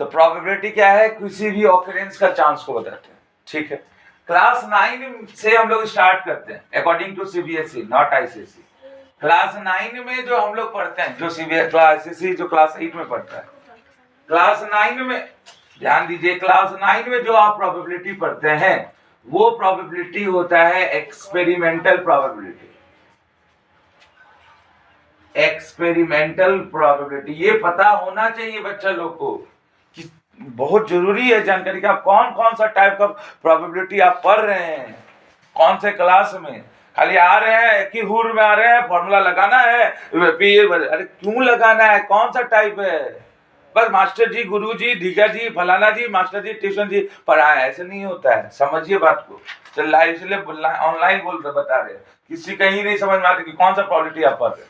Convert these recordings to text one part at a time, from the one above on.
तो प्रोबेबिलिटी क्या है, किसी भी ऑकरेंस का चांस को बताते हैं। ठीक है, क्लास 9 से हम लोग स्टार्ट करते हैं according to CBSE, not ICSE. Class 9 में जो हम लोग पढ़ते हैं, जो सीबीएसई आईसीएसई जो क्लास 8 में पढ़ता है, क्लास 9 में ध्यान दीजिए, क्लास 9 में जो आप प्रोबेबिलिटी पढ़ते हैं वो प्रोबेबिलिटी होता है एक्सपेरिमेंटल प्रोबेबिलिटी। एक्सपेरिमेंटल प्रोबेबिलिटी, ये पता होना चाहिए बच्चा लोग को कि बहुत जरूरी है जानकारी कि आप कौन कौन सा टाइप का प्रोबेबिलिटी आप पढ़ रहे हैं, कौन से क्लास में। खाली आ रहे हैं कि हुर में आ रहे हैं, फॉर्मूला लगाना है, अरे क्यों लगाना है, कौन सा टाइप है, बस मास्टर जी, गुरु जी, ढीका जी, फलाना जी, मास्टर जी, ट्यूशन जी पढ़ाए, ऐसे नहीं होता है। समझिए बात को, चल लाइव इसलिए ऑनलाइन बोल रहे, बता रहे, किसी कहीं नहीं समझ में आती कि कौन सा प्रोबेबिलिटी आप पढ़ रहे हैं।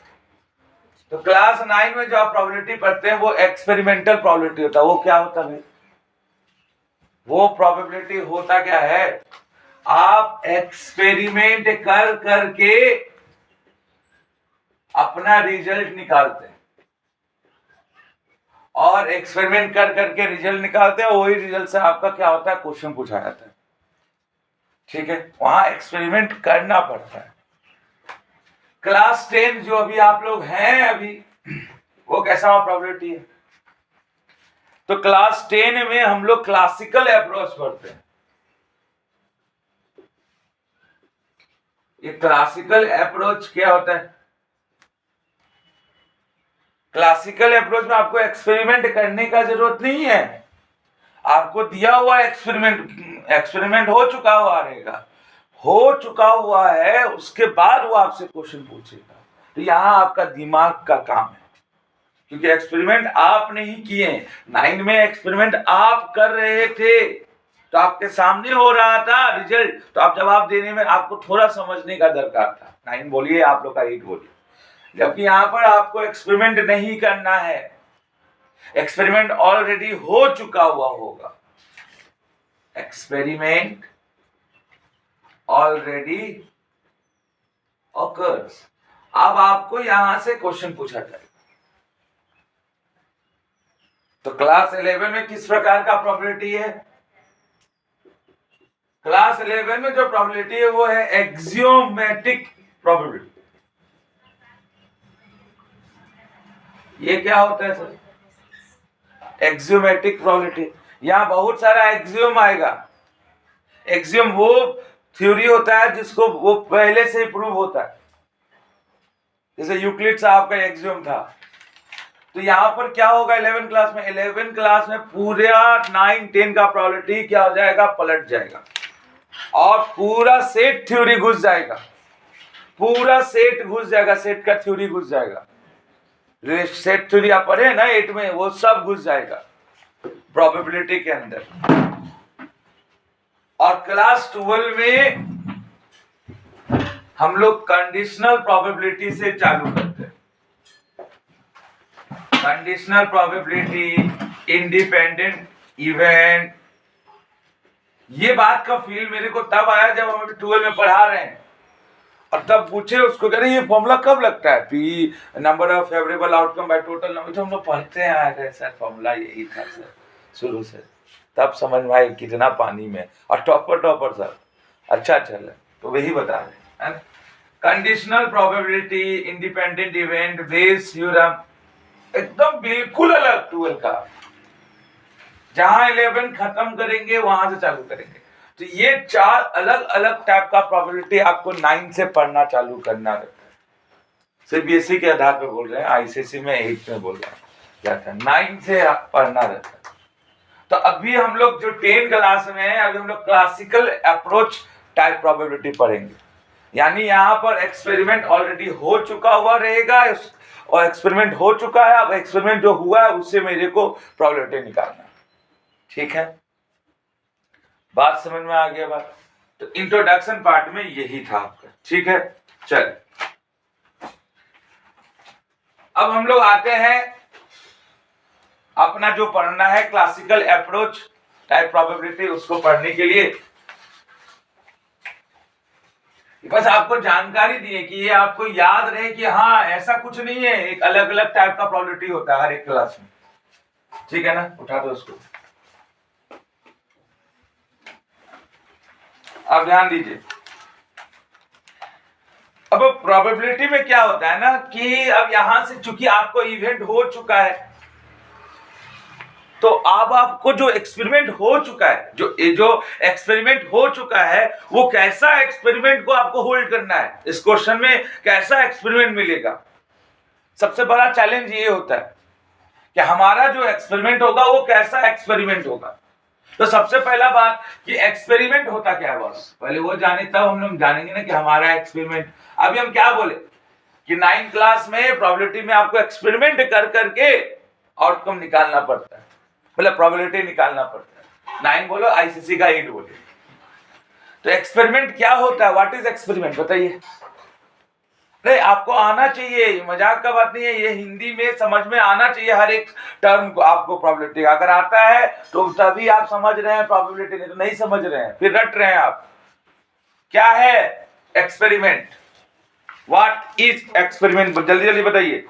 तो क्लास 9 में जो आप प्रोबेबिलिटी पढ़ते हैं वो एक्सपेरिमेंटल प्रोबेबिलिटी होता है। वो क्या होता है, वो प्रोबेबिलिटी होता क्या है, आप एक्सपेरिमेंट कर करके अपना रिजल्ट निकालते हैं, और एक्सपेरिमेंट कर करके रिजल्ट निकालते हैं, वही रिजल्ट से आपका क्या होता है, क्वेश्चन पूछा जाता है। ठीक है, वहां एक्सपेरिमेंट करना पड़ता है। क्लास 10 जो अभी आप लोग हैं अभी, वो कैसा प्रोबेबिलिटी है, तो क्लास 10 में हम लोग क्लासिकल अप्रोच पढ़ते हैं। ये क्लासिकल अप्रोच क्या होता है, क्लासिकल अप्रोच में आपको एक्सपेरिमेंट करने का जरूरत नहीं है, आपको दिया हुआ एक्सपेरिमेंट हो चुका हुआ रहेगा, हो चुका हुआ है, उसके बाद वो आपसे क्वेश्चन पूछेगा। तो यहां आपका दिमाग का काम है, क्योंकि एक्सपेरिमेंट आप नहीं किए। 9 में एक्सपेरिमेंट आप कर रहे थे, तो आपके सामने हो रहा था रिजल्ट, तो आप जवाब देने में आपको थोड़ा समझने का दरकार था। 9 बोलिए, आप लोग का 8 बोलिए। जबकि यहां पर आपको एक्सपेरिमेंट नहीं करना है, एक्सपेरिमेंट ऑलरेडी हो चुका हुआ होगा, एक्सपेरिमेंट ऑलरेडी ऑकर्स। अब आपको यहां से क्वेश्चन पूछा जाएगा। तो क्लास 11 में किस प्रकार का प्रोबेबिलिटी है, क्लास 11 में जो प्रोबेबिलिटी है वो है एक्सियोमेटिक प्रोबेबिलिटी। ये क्या होता है सर, एक्सियोमेटिक प्रोबेबिलिटी। यहां बहुत सारा एक्सियोम आएगा। एक्सियोम वो थ्योरी होता है जिसको वो पहले से ही प्रूव होता है, जैसे यूक्लिड साहब का एक्सियोम था। तो यहां पर क्या होगा 11 क्लास में, 11 क्लास में पूरा 9 10 का प्रोबेबिलिटी क्या हो जाएगा, पलट जाएगा, और पूरा सेट थ्योरी घुस जाएगा, पूरा सेट घुस जाएगा, सेट का थ्योरी घुस जाएगा। सेट थ्योरी आप पढ़े ना 8 में, वो सब घुस जाएगा प्रोबेबिलिटी के अंदर। और क्लास 12 में हम लोग कंडीशनल प्रोबेबिलिटी से चालू करते हैं। Conditional probability, independent event. ये बात का फील मेरे को तब आया जब हम अभी 12 में पढ़ा रहे हैं, और तब पूछे उसको, कह रहे ये फॉर्मूला कब लगता है, P number of favourable outcome by total number. तो हम लोग पढ़ते हैं आ रहे सर, फॉर्मूला यही था सर शुरू से। तब समझ में आई कितना पानी में, और टॉपर सर अच्छा चल, तो वही बता रहे हैं। Conditional probability, independent event, Bayes theorem, एकदम बिल्कुल अलग 12 का। जहां 11 खत्म करेंगे वहां से चालू करेंगे। तो ये 4 अलग अलग टाइप का प्रोबेबिलिटी आपको 9 से पढ़ना चालू करना रहता है। सीबीएसई के आधार पर बोल रहे हैं, आईसीएसई में 8 में बोल रहा है, 9 से पढ़ना रहता है। तो अभी हम लोग जो 10 क्लास में है, अभी हम लोग क्लासिकल अप्रोच टाइप प्रोबेबिलिटी पढ़ेंगे। यानी यहाँ पर एक्सपेरिमेंट ऑलरेडी हो चुका हुआ रहेगा, और एक्सपेरिमेंट हो चुका है, अब एक्सपेरिमेंट जो हुआ है उससे मेरे को प्रोबेबिलिटी निकालना है। ठीक है, बात समझ में आ गया बात। तो इंट्रोडक्शन पार्ट में यही था आपका। ठीक है, चल अब हम लोग आते हैं अपना जो पढ़ना है क्लासिकल अप्रोच टाइप प्रोबेबिलिटी, उसको पढ़ने के लिए बस आपको जानकारी दी कि ये आपको याद रहे कि हाँ ऐसा कुछ नहीं है, एक अलग अलग टाइप का प्रोबेबिलिटी होता है हर एक क्लास में। ठीक है ना, उठा दो उसको। अब ध्यान दीजिए, अब प्रोबेबिलिटी में क्या होता है ना कि अब यहां से चूंकि आपको इवेंट हो चुका है, तो अब आपको जो एक्सपेरिमेंट हो चुका है, जो एक्सपेरिमेंट हो चुका है, वो कैसा एक्सपेरिमेंट को आपको होल्ड करना है। इस क्वेश्चन में कैसा एक्सपेरिमेंट मिलेगा, सबसे बड़ा चैलेंज ये होता है कि हमारा जो एक्सपेरिमेंट होगा वो कैसा एक्सपेरिमेंट होगा। तो सबसे पहला बात कि एक्सपेरिमेंट होता क्या है बॉस, पहले वो जाने तब हम लोग जानेंगे ना कि हमारा एक्सपेरिमेंट। अभी हम क्या बोले कि 9th क्लास में प्रोबेबिलिटी में आपको एक्सपेरिमेंट कर करके आउटकम निकालना पड़ता है, मतलब प्रोबेबिलिटी निकालना पड़ता है। 9 बोलो, आईसीसी का 8 बोले। तो एक्सपेरिमेंट क्या होता है, व्हाट इज एक्सपेरिमेंट बताइए। नहीं, आपको आना चाहिए, मजाक का बात नहीं है, ये हिंदी में समझ में आना चाहिए हर एक टर्म को आपको। प्रोबेबिलिटी अगर आता है तो तभी आप समझ रहे हैं प्रोबेबिलिटी, नहीं तो नहीं समझ रहे हैं, फिर रट रहे हैं आप। क्या है एक्सपेरिमेंट, व्हाट इज एक्सपेरिमेंट, जल्दी जल्दी बताइए।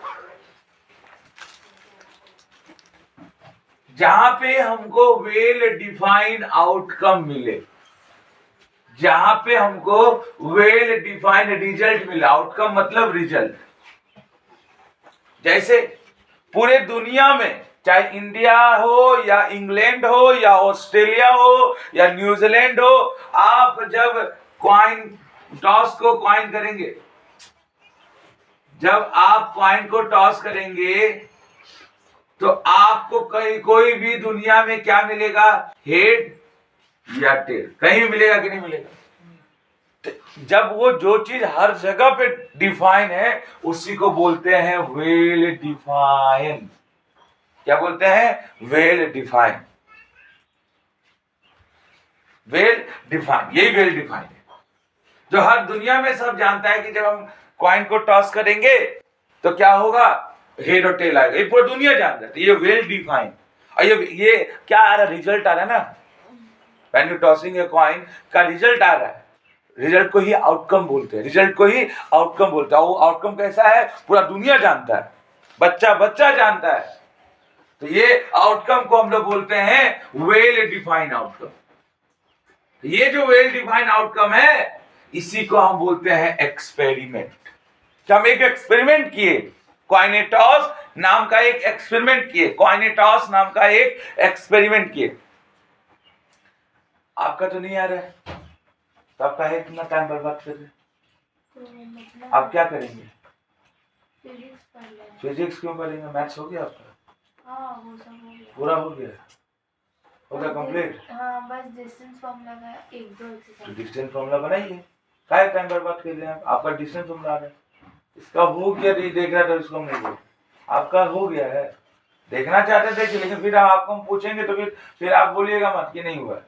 जहां पे हमको वेल डिफाइंड आउटकम मिले, जहां पे हमको वेल डिफाइंड रिजल्ट मिला, आउटकम मतलब रिजल्ट। जैसे पूरे दुनिया में, चाहे इंडिया हो या इंग्लैंड हो या ऑस्ट्रेलिया हो या न्यूजीलैंड हो, आप जब कॉइन टॉस को कॉइन करेंगे, जब आप कॉइन को टॉस करेंगे तो आपको कोई भी दुनिया में क्या मिलेगा, हेड या टेल, कहीं मिलेगा कि नहीं मिलेगा। जब वो जो चीज हर जगह पे डिफाइन है उसी को बोलते हैं वेल डिफाइन। क्या बोलते हैं, वेल डिफाइन। वेल डिफाइन, यही वेल डिफाइन है जो हर दुनिया में सब जानता है कि जब हम कॉइन को टॉस करेंगे तो क्या होगा, हेड और टेल आएगा, ये पूरी दुनिया जानता है। ये वेल डिफाइन। और ये क्या आ रहा है, रिजल्ट आ रहा है ना, when you tossing a coin का रिजल्ट आ रहा है, रिजल्ट को ही आउटकम बोलते हैं, रिजल्ट को ही आउटकम बोलते हैं। वो आउटकम कैसा है पूरा दुनिया जानता है, बच्चा बच्चा जानता है। तो ये आउटकम को हम लोग बोलते हैं वेल डिफाइंड आउटकम। ये जो वेल डिफाइंड आउटकम है इसी को हम बोलते हैं एक्सपेरिमेंट। क्या हम एक एक्सपेरिमेंट किए, कॉइनेटॉस नाम का एक एक्सपेरिमेंट किए, कॉइनेटॉस नाम का एक एक्सपेरिमेंट किए। आपका तो नहीं आ रहा है, तो आप काहे इतना टाइम बर्बाद कर रहे हैं। आप क्या करेंगे, फिजिक्स क्यों करेंगे, मैथ्स हो गया आपका, वो सब हो गया, पूरा हो गया, हो गया कंप्लीट। हाँ, बस डिस्टेंस फॉर्मूला का 1-2 एक्सरसाइज। डिस्टेंस फॉर्मूला बनाइए, काहे टाइम बर्बाद कर रहे हैं आप, आपका डिस्टेंस फॉर्मूला आ रहा है, इसका हो गया, नहीं देख रहा था इसको हम नहीं, आपका हो गया है, देखना चाहते थे लेकिन फिर आपको हम पूछेंगे तो फिर आप बोलिएगा मत कि नहीं हुआ।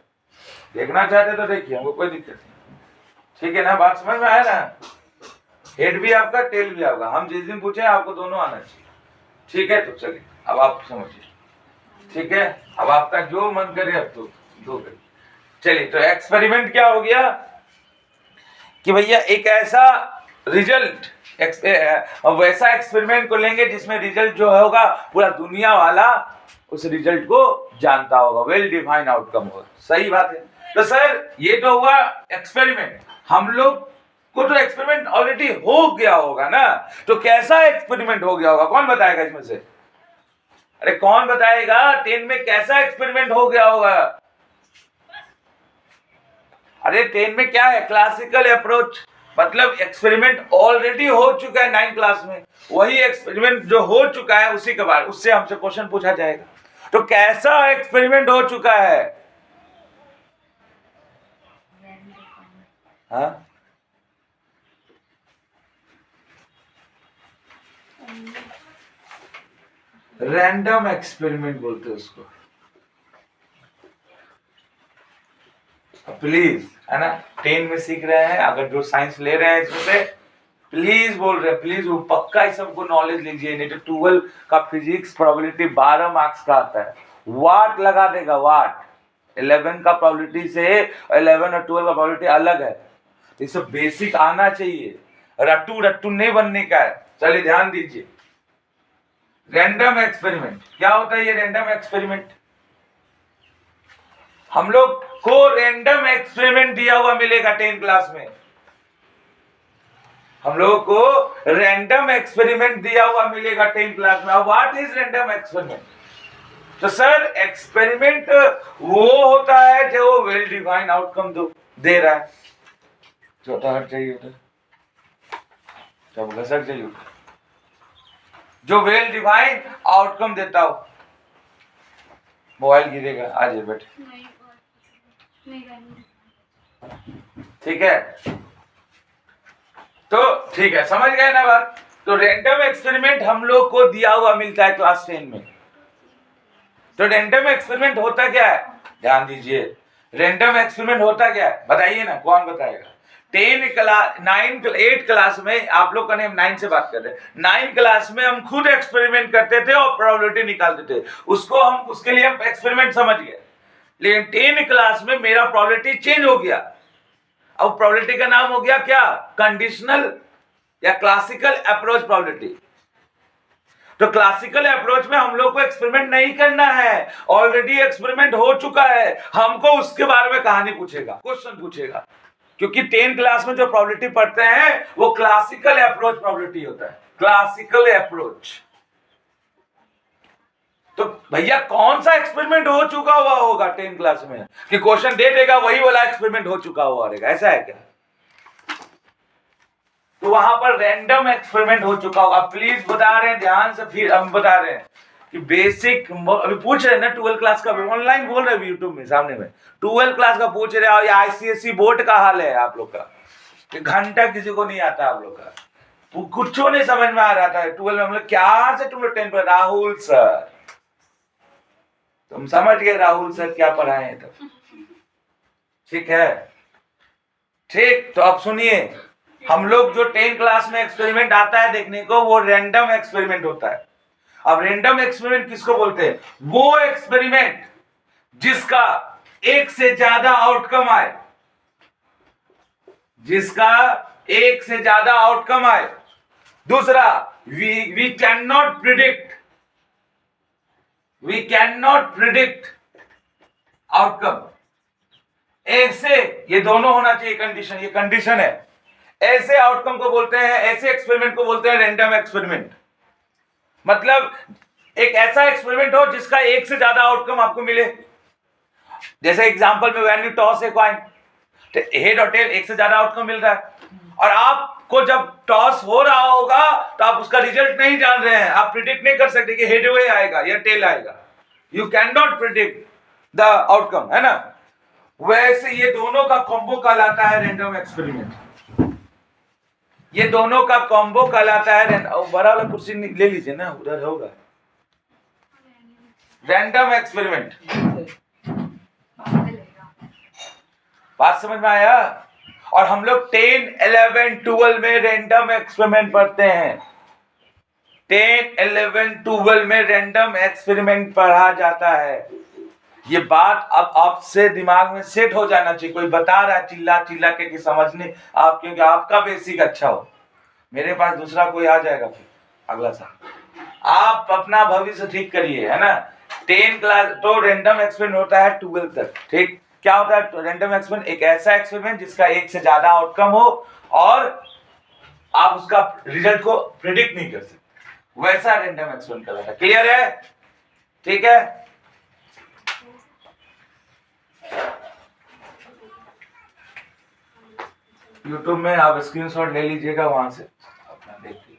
देखना चाहते तो देखिए, हमको कोई दिक्कत नहीं, ठीक है ना, बात समझ में आया ना। हेड भी आपका, टेल भी आपका, हम जिस दिन पूछे आपको दोनों आना चाहिए, ठीक है। तो चलिए अब आप समझिए, ठीक है, अब आपका जो मन करे अब तो दो करिए। चलिए, तो एक्सपेरिमेंट क्या हो गया कि भैया एक ऐसा रिजल्ट, वैसा एक्सपेरिमेंट को लेंगे जिसमें रिजल्ट जो होगा पूरा दुनिया वाला उस रिजल्ट को जानता होगा, वेल डिफाइंड आउटकम होगा। सही बात है। तो सर ये तो हुआ एक्सपेरिमेंट, हम लोग को तो एक्सपेरिमेंट ऑलरेडी हो गया होगा ना, तो कैसा एक्सपेरिमेंट हो गया होगा, कौन बताएगा इसमें से, अरे कौन बताएगा 10 में कैसा एक्सपेरिमेंट हो गया होगा। अरे 10 में क्या है, क्लासिकल अप्रोच, मतलब एक्सपेरिमेंट ऑलरेडी हो चुका है 9 क्लास में, वही एक्सपेरिमेंट जो हो चुका है उसी के बाद उससे हमसे क्वेश्चन पूछा जाएगा। तो कैसा एक्सपेरिमेंट हो चुका है, हाँ, रैंडम एक्सपेरिमेंट बोलते हैं उसको, प्लीज, है ना, 10 में सीख रहे हैं, अगर जो साइंस ले रहे हैं इसमें से प्लीज बोल रहे हैं, प्लीज वो पक्का इस सबको नॉलेज लीजिए, नहीं तो 12 का फिजिक्स प्रोबेबिलिटी 12 मार्क्स का आता है, वाट लगा देगा, वाट 11 का प्रोबेबिलिटी से 11 और 12 का प्रोबेबिलिटी अलग है। ये सब बेसिक आना चाहिए, रट्टू रट्टू नहीं बनने का है। चलिए ध्यान दीजिए, रैंडम एक्सपेरिमेंट क्या होता है? ये रैंडम एक्सपेरिमेंट, हम लोग को रैंडम एक्सपेरिमेंट दिया हुआ मिलेगा 10 क्लास में, हम लोगों को रैंडम एक्सपेरिमेंट दिया हुआ मिलेगा 10 क्लास में। What is random experiment? तो सर एक्सपेरिमेंट वो होता है जो वेल डिफाइंड आउटकम दे रहा है। छोटा हट चाहिए होता, जब घसक चाहिए होता, जो वेल डिफाइंड आउटकम देता हो। मोबाइल गिरेगा, आ जाए बेटे, ठीक है? तो ठीक है, समझ गए ना बात? तो रैंडम एक्सपेरिमेंट हम लोग को दिया हुआ मिलता है क्लास 10 में। तो रैंडम एक्सपेरिमेंट होता क्या है? ध्यान दीजिए, रैंडम एक्सपेरिमेंट होता क्या है? बताइए ना, कौन बताएगा? 8 क्लास में, आप लोग का नेम 9 से बात कर रहे हैं, 9 क्लास में हम खुद एक्सपेरिमेंट करते थे और प्रोबेबिलिटी निकालते थे, उसके लिए हम एक्सपेरिमेंट समझ गए। लेकिन 10 क्लास में मेरा प्रोबेबिलिटी चेंज हो गया। अब प्रोबेबिलिटी का नाम हो गया क्या? कंडीशनल या क्लासिकल अप्रोच प्रोबेबिलिटी। तो क्लासिकल अप्रोच में हम लोग को एक्सपेरिमेंट नहीं करना है, ऑलरेडी एक्सपेरिमेंट हो चुका है, हमको उसके बारे में कहानी पूछेगा, क्वेश्चन पूछेगा। क्योंकि 10 क्लास में जो प्रोबेबिलिटी पढ़ते हैं वो क्लासिकल अप्रोच प्रोबेबिलिटी होता है, क्लासिकल अप्रोच। तो भैया कौन सा एक्सपेरिमेंट हो चुका हुआ होगा 10 क्लास में कि क्वेश्चन दे देगा वही वाला एक्सपेरिमेंट हो चुका हुआ रहेगा? ऐसा है क्या? तो वहां पर रैंडम एक्सपेरिमेंट हो चुका होगा। प्लीज बता रहे हैं ध्यान से, फिर हम बता रहे हैं कि बेसिक अभी पूछ रहे हैं ना 12 क्लास का, ऑनलाइन बोल रहे हैं यूट्यूब में सामने में, 12 क्लास का पूछ रहे हैं। और आईसीएसई बोर्ड का हाल है आप लोग का, घंटा किसी को नहीं आता आप लोग का, कुछ नहीं समझ में आ रहा था 12 में। हम लोग क्या से तुम लोग 10 पर, राहुल सर, तुम समझ गए राहुल सर क्या पढ़ाए हैं तब, ठीक है? ठीक, तो अब सुनिए, हम लोग जो 10 क्लास में एक्सपेरिमेंट आता है देखने को, वो रैंडम एक्सपेरिमेंट होता है। अब रैंडम एक्सपेरिमेंट किसको बोलते हैं? वो एक्सपेरिमेंट जिसका एक से ज्यादा आउटकम आए, जिसका एक से ज्यादा आउटकम आए। दूसरा, we can not predict outcome. ऐसे, ये दोनों होना चाहिए कंडीशन, ये कंडीशन है। ऐसे आउटकम को बोलते हैं, ऐसे एक्सपेरिमेंट को बोलते हैं रैंडम एक्सपेरिमेंट। मतलब एक ऐसा एक्सपेरिमेंट हो जिसका एक से ज्यादा आउटकम आपको मिले। जैसे एग्जांपल में when you toss a coin, head और टेल, एक से ज्यादा आउटकम मिल रहा है, और आपको जब टॉस हो रहा होगा तो आप उसका रिजल्ट नहीं जान रहे हैं, आप प्रिडिक्ट नहीं कर सकते कि हेड वे आएगा या टेल आएगा। You can not predict the outcome, है ना? वैसे ये दोनों का कॉम्बो कहलाता है रैंडम एक्सपेरिमेंट। ये दोनों का कॉम्बो कहलाता है। बड़ा वाला कुर्सी ले लीजिए ना, उधर होगा रैंडम एक्सपेरिमेंट। बात समझ में आया? और हम लोग 10, 11, 12 में रैंडम एक्सपेरिमेंट पढ़ते हैं। 10, 11, 12 में रैंडम एक्सपेरिमेंट पढ़ा जाता है। ये बात अब आपसे दिमाग में सेट हो जाना चाहिए। कोई बता रहा है चिल्ला चिल्ला के कि समझने आप, क्योंकि आपका बेसिक अच्छा हो, मेरे पास दूसरा कोई आ जाएगा फिर अगला साल। आप अपना भविष्य ठीक करिए, है ना? 10 क्लास तो रैंडम एक्सपेरिमेंट होता है 12 तक, ठीक? क्या होता है रैंडम एक्सपेरिमेंट? एक ऐसा एक्सपेरिमेंट जिसका एक से ज्यादा आउटकम हो और आप उसका रिजल्ट को प्रिडिक्ट नहीं कर सकते, वैसा रैंडम एक्सपेरिमेंट कहलाता है। क्लियर है? ठीक है? यूट्यूब में आप स्क्रीनशॉट ले लीजिएगा, वहां से अपना देखिए।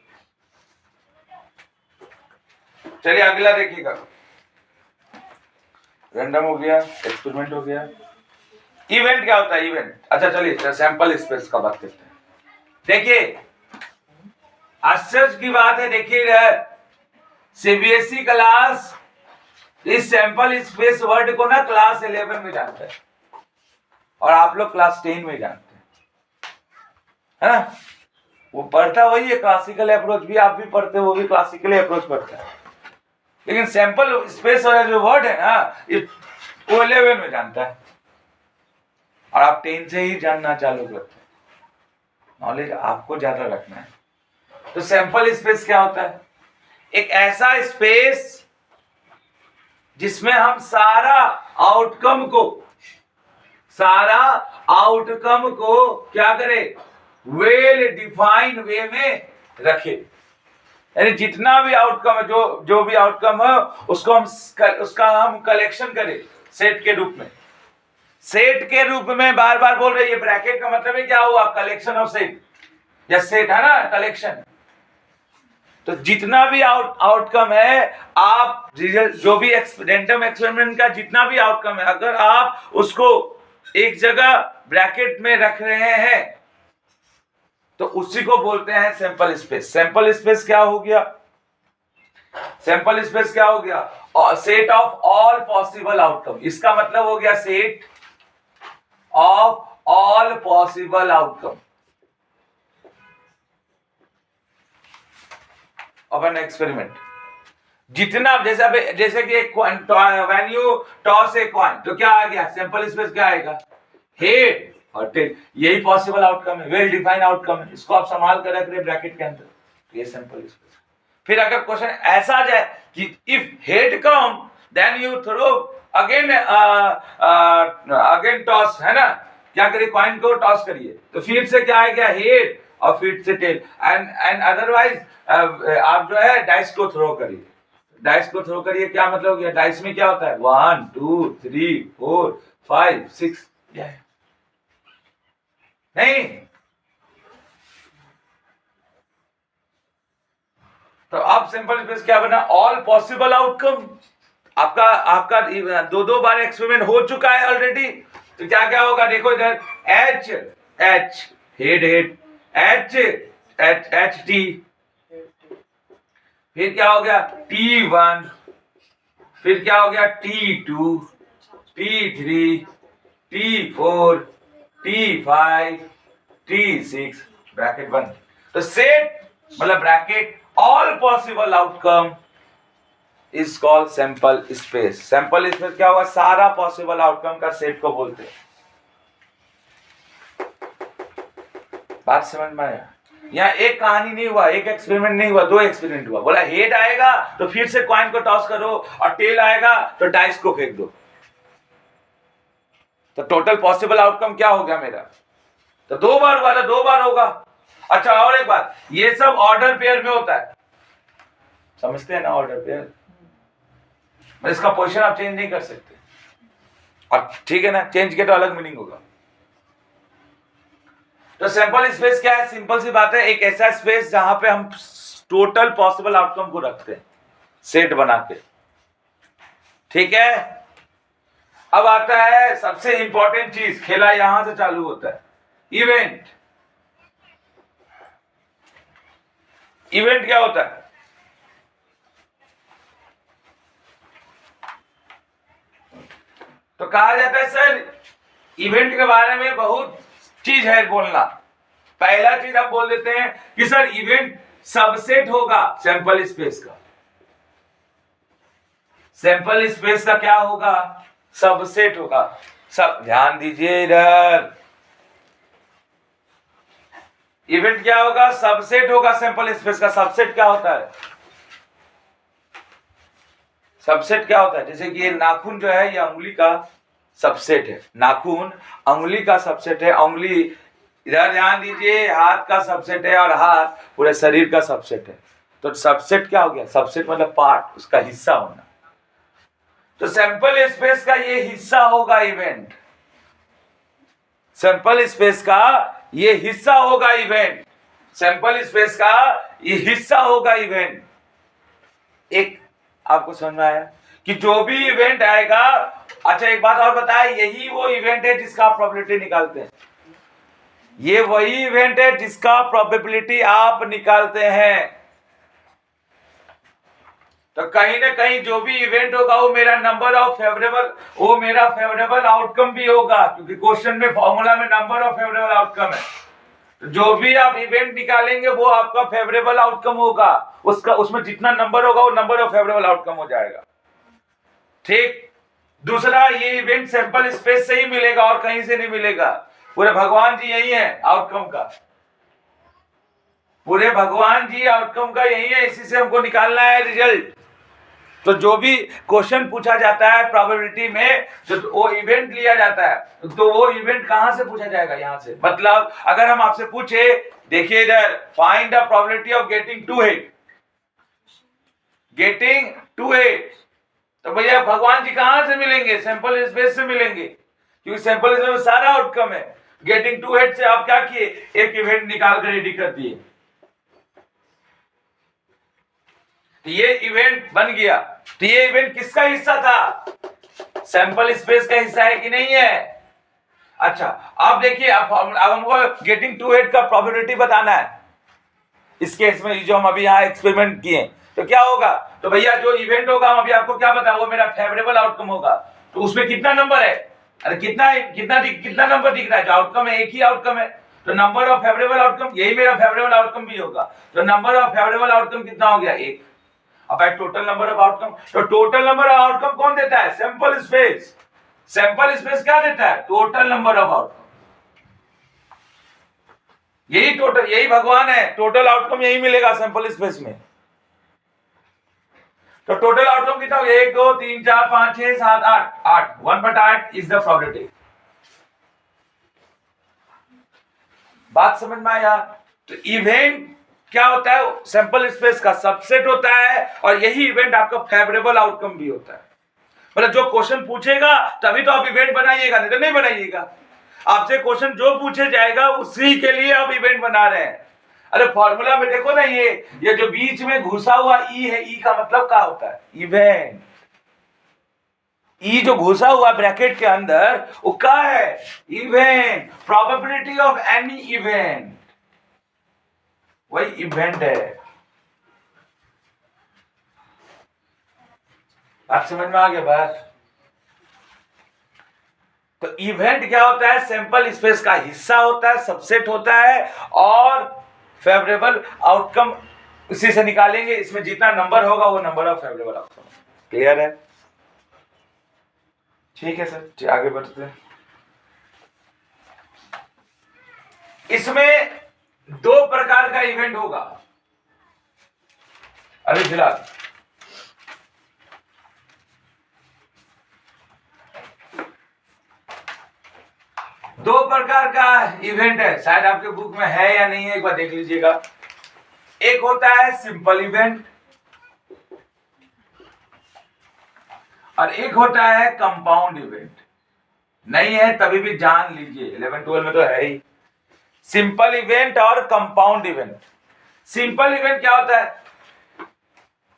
चलिए अगला देखिएगा। रैंडम हो गया, एक्सपेरिमेंट हो गया। इवेंट क्या होता है? इवेंट, अच्छा चलिए सैंपल स्पेस का बात करते हैं। देखिए आश्चर्य की बात है, देखिए सीबीएसई क्लास इस सैंपल स्पेस वर्ड को ना क्लास 11 में जानता है और आप लोग क्लास 10 में जानते हैं, है ना? वो पढ़ता वही है, क्लासिकल अप्रोच भी आप भी पढ़ते, वो भी क्लासिकल अप्रोच पढ़ता है। लेकिन सैंपल स्पेस वाला जो वर्ड है ना, वो 11 में जानता है और आप 10 से ही जानना चालू करते हैं। नॉलेज आपको ज्यादा रखना है। तो सैंपल स्पेस क्या होता है? एक ऐसा स्पेस जिसमें हम सारा आउटकम को क्या करें, वेल डिफाइंड वे में रखे। यानी जितना भी आउटकम है, जो भी आउटकम है उसका हम कलेक्शन करें सेट के रूप में। सेट के रूप में बार बार बोल रही है, ब्रैकेट का मतलब है क्या हुआ, कलेक्शन ऑफ सेट, या सेट है ना कलेक्शन। तो जितना भी आउटकम है, आप रिजल्ट जो भी रैंडम एक्सपेरिमेंट का जितना भी आउटकम है, अगर आप उसको एक जगह ब्रैकेट में रख रहे हैं तो उसी को बोलते हैं सैंपल स्पेस। सैंपल स्पेस क्या हो गया, सैंपल स्पेस क्या हो गया, set of all possible outcome. इसका मतलब हो गया set of all possible outcome of an experiment. जितना जैसे कि when you toss a coin, तो क्या आ गया, सैंपल स्पेस क्या आएगा, हेड और टेल। यही पॉसिबल आउटकम है, वेल डिफाइंड आउटकम है। इसको आप संभाल कर रख रहे ब्रैकेट के अंदर, तो ये सैंपल स्पेस। फिर अगर क्वेश्चन ऐसा आ जाए कि if head come then you throw again toss, है ना, क्या करिए, कॉइन को टॉस करिए, तो फिर से क्या आएगा, हेड, और फिर से टेल। एंड अदरवाइज आप जो है डाइस को थ्रो करिए। डाइस को थ्रो करिए क्या मतलब हो गया, डाइस में क्या होता है, 1 2 3 4 5 6, क्या है नहीं। तो अब सिंपल स्पेस क्या बना, ऑल पॉसिबल आउटकम। आपका दो बार एक्सपेरिमेंट हो चुका है ऑलरेडी, तो क्या क्या होगा देखो इधर, H H head head, H H H T, फिर क्या हो गया T1, फिर क्या हो गया T2, T3, T4, T5, T6, bracket बंद। तो सेट मतलब bracket all possible outcome is called sample space. Sample space क्या हुआ, सारा पॉसिबल आउटकम का सेट को बोलते हैं। बात समझ में आया। यहाँ एक कहानी नहीं हुआ, एक एक्सपेरिमेंट नहीं हुआ, 2 एक्सपेरिमेंट हुआ। बोला हेड आएगा तो फिर से कॉइन को टॉस करो, और टेल आएगा तो डाइस को फेंक दो। तो टोटल पॉसिबल आउटकम क्या हो गया मेरा, तो 2 बार हुआ था, 2 बार होगा। अच्छा और एक बात, ये सब ऑर्डर पेयर में होता है, समझते हैं ना, ऑर्डर पेयर। इसका पोजीशन आप चेंज नहीं कर सकते, और ठीक है ना, चेंज किया तो अलग मीनिंग होगा। तो सैंपल स्पेस क्या है, सिंपल सी बात है, एक ऐसा स्पेस जहां पे हम टोटल पॉसिबल आउटकम को रखते हैं सेट बना के, ठीक है। अब आता है सबसे इंपॉर्टेंट चीज, खेला यहां से चालू होता है, इवेंट। इवेंट क्या होता है, तो कहा जाता है सर इवेंट के बारे में बहुत चीज है बोलना। पहला चीज हम बोल देते हैं कि सर इवेंट सबसेट होगा सैंपल स्पेस का। सैंपल स्पेस का क्या होगा, सबसेट होगा। सब ध्यान दीजिए इधर, इवेंट क्या होगा, सबसेट होगा सैंपल स्पेस का। सबसेट क्या होता है, सबसेट क्या होता है, जैसे कि ये नाखून जो है ये अंगुली का सबसेट है, नाखून अंगुली का सबसेट है, अंगुली इधर ध्यान दीजिए हाथ का सबसेट है, और हाथ पूरे शरीर का सबसेट है। तो सबसेट क्या हो गया, सबसेट मतलब पार्ट, उसका हिस्सा होना। तो सैंपल स्पेस का ये हिस्सा होगा इवेंट, सैंपल स्पेस का ये हिस्सा होगा इवेंट, सैंपल स्पेस का ये हिस्सा होगा इवेंट। एक आपको समझ में आया कि जो भी इवेंट आएगा। अच्छा एक बात और बताए, यही वो इवेंट है जिसका आप प्रोबेबिलिटी निकालते हैं, ये वही इवेंट है जिसका प्रोबेबिलिटी आप निकालते हैं। तो कहीं ना कहीं जो भी इवेंट होगा वो मेरा नंबर ऑफ फेवरेबल, वो मेरा फेवरेबल आउटकम भी होगा, क्योंकि क्वेश्चन में फॉर्मूला में नंबर ऑफ फेवरेबल आउटकम है। तो जो भी आप इवेंट निकालेंगे वो आपका फेवरेबल आउटकम होगा, उसका उसमें जितना नंबर होगा वो नंबर ऑफ फेवरेबल आउटकम हो जाएगा, ठीक। दूसरा, ये इवेंट सैंपल स्पेस से ही मिलेगा और कहीं से नहीं मिलेगा, पूरे भगवान जी यही है आउटकम का। पूरे भगवान जी आउटकम का यही है, इसी से हमको निकालना है रिजल्ट। तो जो भी क्वेश्चन पूछा जाता है प्रोबेबिलिटी में, जो वो इवेंट लिया जाता है, तो वो इवेंट कहां से पूछा जाएगा? यहां से। मतलब अगर हम आपसे पूछे, देखिए इधर, find the probability of getting 2 head, getting 2 head, तो भैया भगवान जी कहां से मिलेंगे? सैंपल स्पेस से मिलेंगे, क्योंकि सैंपल स्पेस में सारा आउटकम है। गेटिंग 2 हेड से आप क्या किए? एक इवेंट निकाल कर रेडी कर दिए, तो ये इवेंट बन गया। तो ये इवेंट किसका हिस्सा था? सैंपल स्पेस का हिस्सा है कि नहीं है? अच्छा, अब देखिए, अब हमको गेटिंग 2 हेड का प्रोबेबिलिटी बताना है। इस केस में जो हम अभी यहाँ एक्सपेरिमेंट किए, तो क्या होगा? तो भैया जो इवेंट होगा, हम अभी आपको क्या बताया, वो मेरा फेवरेबल आउटकम होगा। तो उसमें कितना नंबर है? अरे कितना नंबर दिख रहा है? जो आउटकम है, एक ही आउटकम है, तो नंबर ऑफ फेवरेबल आउटकम, यही मेरा फेवरेबल आउटकम भी होगा। तो नंबर ऑफ फेवरेबल आउटकम कितना हो गया? 1। अब टोटल नंबर ऑफ आउटकम, तो टोटल नंबर ऑफ आउटकम कौन देता है? Sample space. सैंपल स्पेस क्या देता है? Total number of outcome. यही टोटल, यही भगवान है, टोटल आउटकम यही मिलेगा सैंपल स्पेस में। तो टोटल आउटकम कितना हो गया? 1 2 3 4 5 6 7 8, 8 1/8 इज द प्रोबेबिलिटी। बात समझ में आया? तो इवेंट क्या होता है? सैंपल स्पेस का सबसेट होता है, और यही इवेंट आपका फेवरेबल आउटकम भी होता है। मतलब जो क्वेश्चन पूछेगा तभी तो आप इवेंट बनाइएगा, नहीं तो नहीं बनाइएगा। आपसे क्वेश्चन जो पूछे जाएगा उसी के लिए आप इवेंट बना रहे हैं। अरे फॉर्मूला में देखो ना, ये जो बीच में घुसा हुआ ई है, ई का मतलब क्या होता है? इवेंट। ई जो घुसा हुआ ब्रैकेट के अंदर, वो क्या है? Event. Probability of any event, वही इवेंट है। बात समझ में आ गया बात? तो इवेंट क्या होता है? सैंपल स्पेस का हिस्सा होता है, सबसेट होता है, और फेवरेबल आउटकम उसी से निकालेंगे। इसमें जितना नंबर होगा वो number of favourable outcome. Clear है? ठीक है सर, आगे बढ़ते हैं। इसमें 2 प्रकार का इवेंट होगा अभी फिलहाल। दो प्रकार का इवेंट है, शायद आपके बुक में है या नहीं है, एक बार देख लीजिएगा। एक होता है सिंपल इवेंट, और एक होता है कंपाउंड इवेंट। नहीं है तभी भी जान लीजिए, 11 12 में तो है ही। सिंपल इवेंट और कंपाउंड इवेंट। सिंपल इवेंट क्या होता है?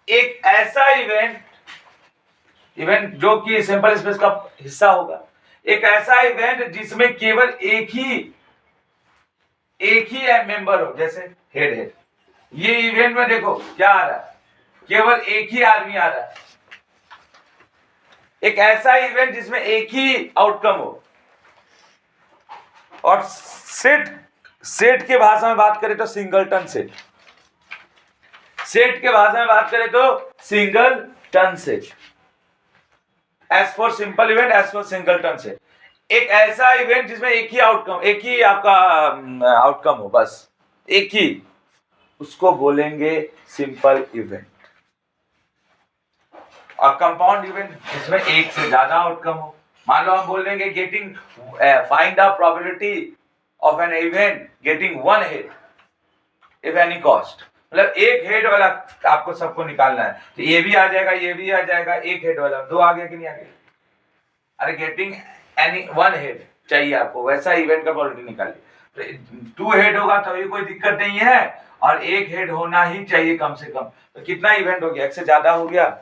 एक ऐसा इवेंट जो कि सिंपल स्पेस का हिस्सा होगा। एक ऐसा इवेंट जिसमें केवल एक ही मेंबर हो, जैसे हेड। ये इवेंट में देखो क्या आ रहा है? केवल एक ही आदमी आ रहा है। एक ऐसा इवेंट जिसमें एक ही आउटकम हो। और सेट के भाषा में बात करें तो सिंगलटन सेट। सेट के भाषा में बात करें तो singleton set. As for simple event, as for singleton set. एक ऐसा इवेंट जिसमें एक ही आउटकम, एक ही आपका आउटकम हो, बस एक ही, उसको बोलेंगे सिंपल इवेंट। और कंपाउंड इवेंट जिसमें एक से ज्यादा आउटकम हो। मान लो हम बोल देंगे getting, find the probability of an event getting 1 head if any cost. मतलब एक हेड वाला आपको सबको निकालना है, तो ये भी आ जाएगा, ये भी आ जाएगा। एक हेड वाला 2 आ गया कि नहीं आ गया? अरे गेटिंग एनी 1 हेड चाहिए आपको, वैसा इवेंट का प्रोबेबिलिटी निकालिए। तो 2 हेड होगा तो ये कोई दिक्कत नहीं है, और 1 हेड होना ही चाहिए कम से कम। तो कितना इवेंट हो गया? एक से ज्यादा हो गया।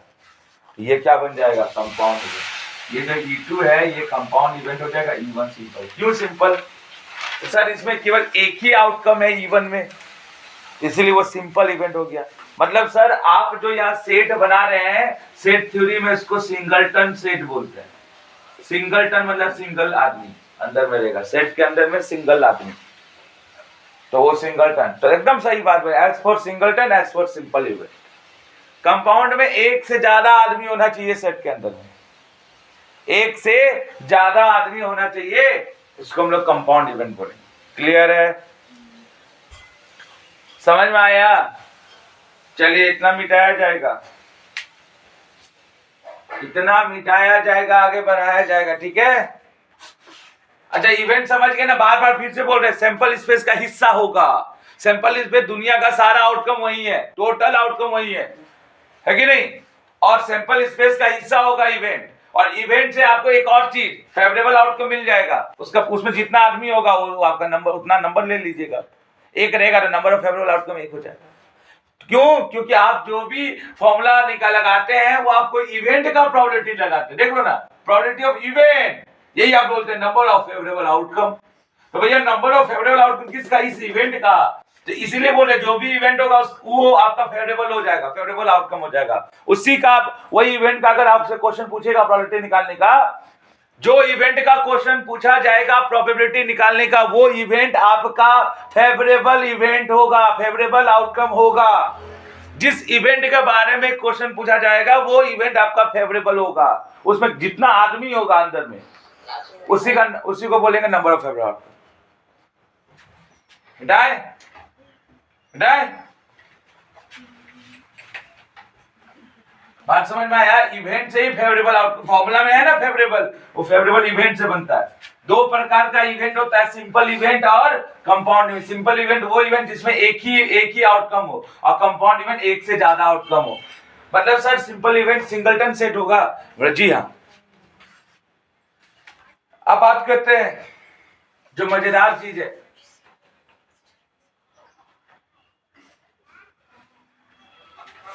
ये क्या बन जाएगा? Compound event. ये जो E2 है ये कंपाउंड इवेंट हो जाएगा। E1 simple. क्यों सिंपल? तो सर इसमें केवल एक ही आउटकम है E1 में, इसलिए वो सिंपल इवेंट हो गया। मतलब सर आप जो यहाँ सेट बना रहे हैं, सेट थ्योरी में इसको सिंगलटन सेट बोलते हैं। सिंगलटन मतलब सिंगल आदमी अंदर में रहेगा, सेट के अंदर में सिंगल आदमी, तो वो सिंगलटन। तो एकदम सही बात है, as for singleton, as for simple event. Compound में एक से ज्यादा आदमी होना चाहिए सेट के अंदर में, एक से ज्यादा आदमी होना चाहिए, इसको हम लोग कंपाउंड इवेंट बोलेंगे। क्लियर है? समझ में आया? चलिए इतना मिटाया जाएगा, इतना मिटाया जाएगा, आगे बढ़ाया जाएगा, ठीक है। अच्छा इवेंट समझ गए ना, बार बार फिर से बोल रहे हैं, सैंपल स्पेस का हिस्सा होगा। सैंपल स्पेस दुनिया का सारा आउटकम वही है, टोटल आउटकम वही है कि नहीं? और सैंपल स्पेस का हिस्सा होगा इवेंट, और इवेंट से आपको एक और चीज फेवरेबल आउटकम मिल जाएगा। उसका उसमें जितना आदमी होगा वो आपका नंबर, उतना नंबर ले लीजिएगा, एक रहेगा तो नंबर ऑफ फेवरेबल आउटकम एक हो जाएगा। क्यों? क्योंकि आप जो भी फॉर्मूला लगाते हैं वो आपको इवेंट का प्रोबेबिलिटी लगाते हैं। देख लो ना, प्रोबेबिलिटी ऑफ इवेंट, यही आप बोलते हैं नंबर ऑफ फेवरेबल आउटकम। तो भैया नंबर ऑफ फेवरेबल आउटकम किसका? इस इवेंट का। तो इसीलिए बोले जो भी इवेंट होगा वो आपका फेवरेबल हो जाएगा, फेवरेबल आउटकम हो जाएगा उसी का। वही इवेंट का अगर आपसे क्वेश्चन पूछेगा प्रोबेबिलिटी निकालने का, जो इवेंट का क्वेश्चन पूछा जाएगा प्रोबेबिलिटी निकालने का, वो इवेंट आपका फेवरेबल इवेंट होगा, फेवरेबल आउटकम होगा। जिस इवेंट के बारे में क्वेश्चन पूछा जाएगा वो इवेंट आपका फेवरेबल होगा, उसमें जितना आदमी होगा अंदर में उसी को बोलेंगे नंबर ऑफ फेवरेबल आउटकम। बात समझ में आया? इवेंट से ही फेवरेबल आउटकम, फॉर्मूला में है ना फेवरेबल, वो फेवरेबल इवेंट से बनता है। दो प्रकार का इवेंट होता है, सिंपल इवेंट और कंपाउंड इवेंट। सिंपल इवेंट वो इवेंट जिसमें एक ही आउटकम हो, और कंपाउंड इवेंट एक से ज्यादा आउटकम हो। मतलब sir simple event singleton set होगा? जी हाँ। अब बात करते हैं जो मजेदार चीज है,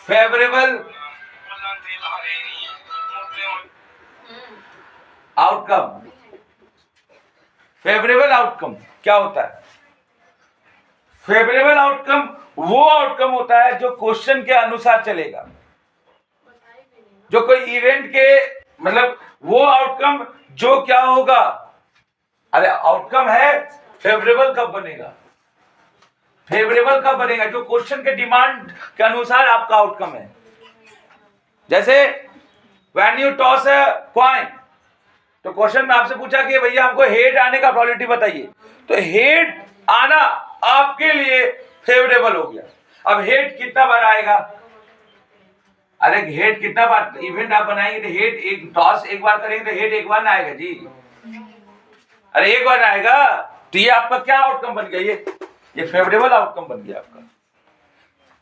फेवरेबल आउटकम। फेवरेबल आउटकम क्या होता है? फेवरेबल आउटकम वो आउटकम होता है जो क्वेश्चन के अनुसार चलेगा, जो कोई इवेंट के, मतलब वो आउटकम जो क्या होगा। अरे आउटकम है, फेवरेबल कब बनेगा? फेवरेबल कब बनेगा? जो क्वेश्चन के डिमांड के अनुसार आपका आउटकम है। जैसे when you toss a coin, तो क्वेश्चन में आपसे पूछा कि भैया हमको हेड आने का प्रोबेबिलिटी बताइए, तो हेड आना आपके लिए फेवरेबल हो गया। अब हेड कितना बार आएगा? अरे हेड कितना बार इवेंट आप बनाएंगे तो हेड एक टॉस एक बार करेंगे तो हेड एक बार ना आएगा जी। अरे एक बार आएगा, तो ये आपका क्या आउटकम बन गया? ये फेवरेबल आउटकम बन गया आपका।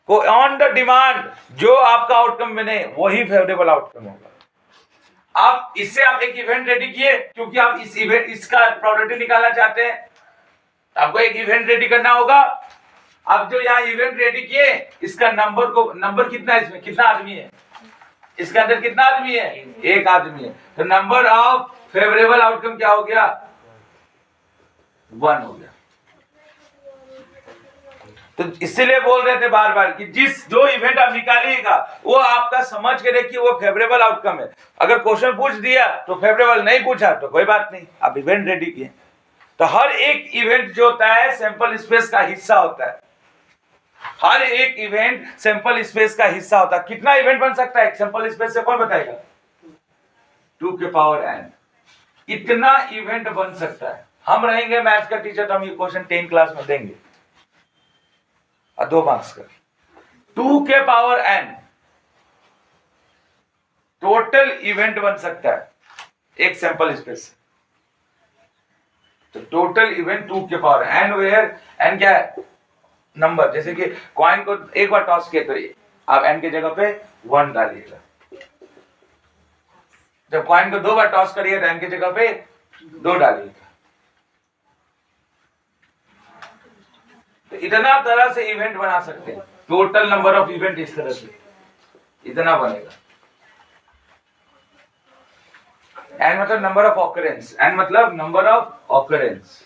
को ऑन द डिमांड जो आपका आउटकम बने वही फेवरेबल आउटकम होगा। आप इससे आप एक इवेंट रेडी किए, क्योंकि आप इस इवेंट इसका प्रोबेबिलिटी निकालना चाहते हैं, आपको एक इवेंट रेडी करना होगा। अब जो यहाँ इवेंट रेडी किए, इसका नंबर कितना है, इसमें कितना आदमी है, इसके अंदर कितना आदमी है? एक आदमी है। तो नंबर ऑफ फेवरेबल आउटकम क्या हो गया? 1 हो गया। तो इसीलिए बोल रहे थे बार बार कि जो इवेंट आप निकालिएगा वो आपका समझ के देखिए वो फेवरेबल आउटकम है। अगर क्वेश्चन पूछ दिया तो फेवरेबल, नहीं पूछा तो कोई बात नहीं, आप इवेंट रेडी किए। तो हर एक इवेंट जो होता है सैंपल स्पेस का हिस्सा होता है। हर एक इवेंट सैंपल स्पेस का हिस्सा होता है। कितना इवेंट बन सकता है सैंपल स्पेस से, कौन बताएगा? 2 के पावर n इतना इवेंट बन सकता है। हम रहेंगे मैथ्स का टीचर तो हम ये क्वेश्चन 10 क्लास में देंगे, और 2 मार्क्स का। 2 के पावर n टोटल इवेंट बन सकता है एक सैंपल स्पेस से। तो टोटल इवेंट 2 के पावर n, वेयर n क्या है? नंबर। जैसे कि कॉइन को एक बार टॉस किया तो आप n की जगह पे 1 डालिएगा। जब कॉइन को 2 बार टॉस करिए तो n की जगह पे 2 डालिएगा। तो इतना तरह से इवेंट बना सकते हैं। टोटल नंबर ऑफ इवेंट इस तरह से इतना बनेगा। n मतलब नंबर ऑफ ऑकरेंस, n मतलब नंबर ऑफ ऑकरेंस,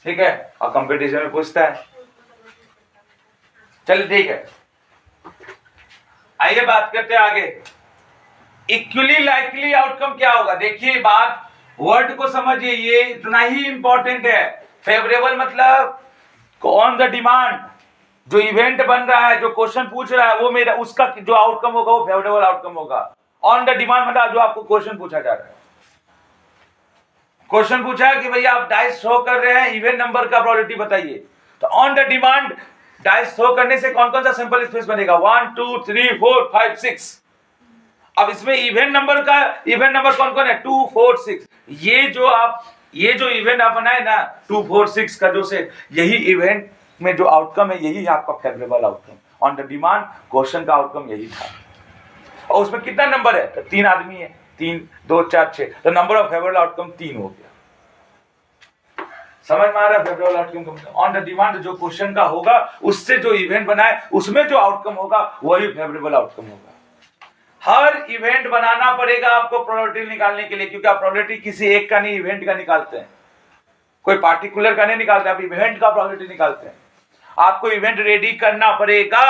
ठीक है। और कंपटीशन में पूछता है। चलिए ठीक है, आइए बात करते हैं आगे। इक्वली लाइकली आउटकम क्या होगा? देखिए बात, वर्ड को समझिए, ये इतना ही इंपॉर्टेंट है। फेवरेबल मतलब ऑन द डिमांड, जो इवेंट बन रहा है, जो क्वेश्चन पूछ रहा है, वो मेरा उसका जो आउटकम होगा वो फेवरेबल आउटकम होगा। ऑन द डिमांड मतलब जो आपको क्वेश्चन पूछा जा रहा है, क्वेश्चन पूछा कि भैया आप डाइस थ्रो कर रहे हैं, इवन नंबर का प्रोबेबिलिटी बताइए। तो on the demand dice throw करने से कौन कौन सा सिंपल स्पेस बनेगा? 1 2 3 4 5 6। अब इसमें इवन नंबर कौन कौन है? 2 4 6। ये जो इवेंट आप बनाए ना 2 4 6 का जो सेट, यही इवेंट में जो आउटकम है यही है आपका favourable outcome. On the demand question का आउटकम यही था। और उसमें कितना नंबर है? तो 3 आदमी है, 3 2 4 6, तो नंबर ऑफ फेवरेबल आउटकम 3 हो गया। समझ में आ रहा है? Favourable outcome on the demand जो क्वेश्चन का होगा उससे जो इवेंट बनाए उसमें जो आउटकम होगा वही फेवरेबल आउटकम होगा। हर इवेंट बनाना पड़ेगा आपको प्रोबेबिलिटी निकालने के लिए, क्योंकि आप प्रोबेबिलिटी किसी एक का नहीं इवेंट का निकालते हैं, कोई पार्टिकुलर का नहीं निकालते, आप इवेंट का प्रोबेबिलिटी निकालते हैं। आपको इवेंट रेडी करना पड़ेगा।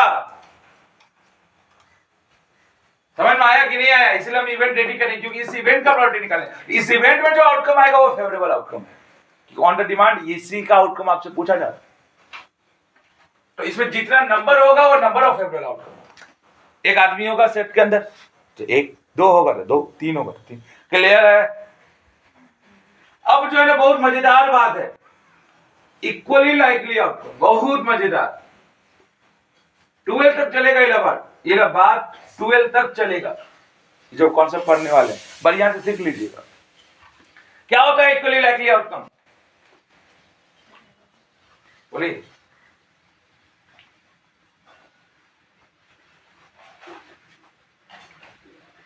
समझ में आया कि नहीं आया? इसलिए हम इवेंट रेडी करें, क्योंकि इस इवेंट का प्रोबेबिलिटी निकालें। इस इवेंट में जो आउटकम आएगा वो फेवरेबल आउटकम है। ऑन द डिमांड इसी का आउटकम आपसे पूछा जाता है, तो इसमें जितना नंबर होगा वो नंबर ऑफ फेवरेबल आउटकम। एक आदमी होगा सेट के अंदर तो 1 2 होगा तो 2 3 होगा तो 3। क्लियर है? अब जो है ना बहुत मजेदार बात है, इक्वली लाइकली आउटकम, बहुत मजेदार। 12 तक चलेगा ये बात 12 तक चलेगा, जो कॉन्सेप्ट पढ़ने वाले हैं बढ़िया से सीख लीजिएगा। क्या होता है इक्वली लाइकली आउटकम? बोलिए।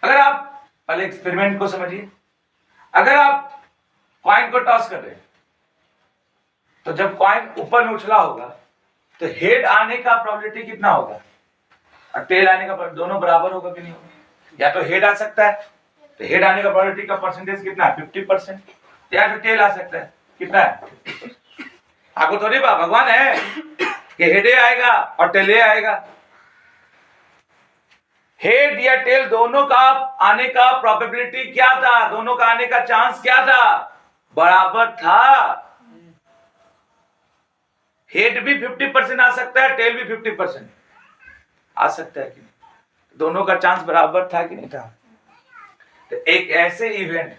अगर आप पहले एक्सपेरिमेंट को समझिए। अगर आप कॉइन को टॉस कर रहे हैं तो जब कॉइन ऊपर में उछला होगा तो हेड आने का प्रोबेबिलिटी कितना होगा और टेल आने का दोनों बराबर होगा कि नहीं होगा? या तो हेड आ सकता है तो हेड आने का प्रोबेबिलिटी का परसेंटेज कितना है? 50%। या तो टेल आ सकता है, कितना है? आपको थोड़ी भगवान है कि हेडे आएगा और टेले आएगा। हेड या टेल दोनों का आने का प्रोबेबिलिटी क्या था? दोनों का आने का चांस क्या था? बराबर था। हेड भी 50% आ सकता है, टेल भी 50% आ सकता है कि नहीं? दोनों का चांस बराबर था कि नहीं था? तो एक ऐसे इवेंट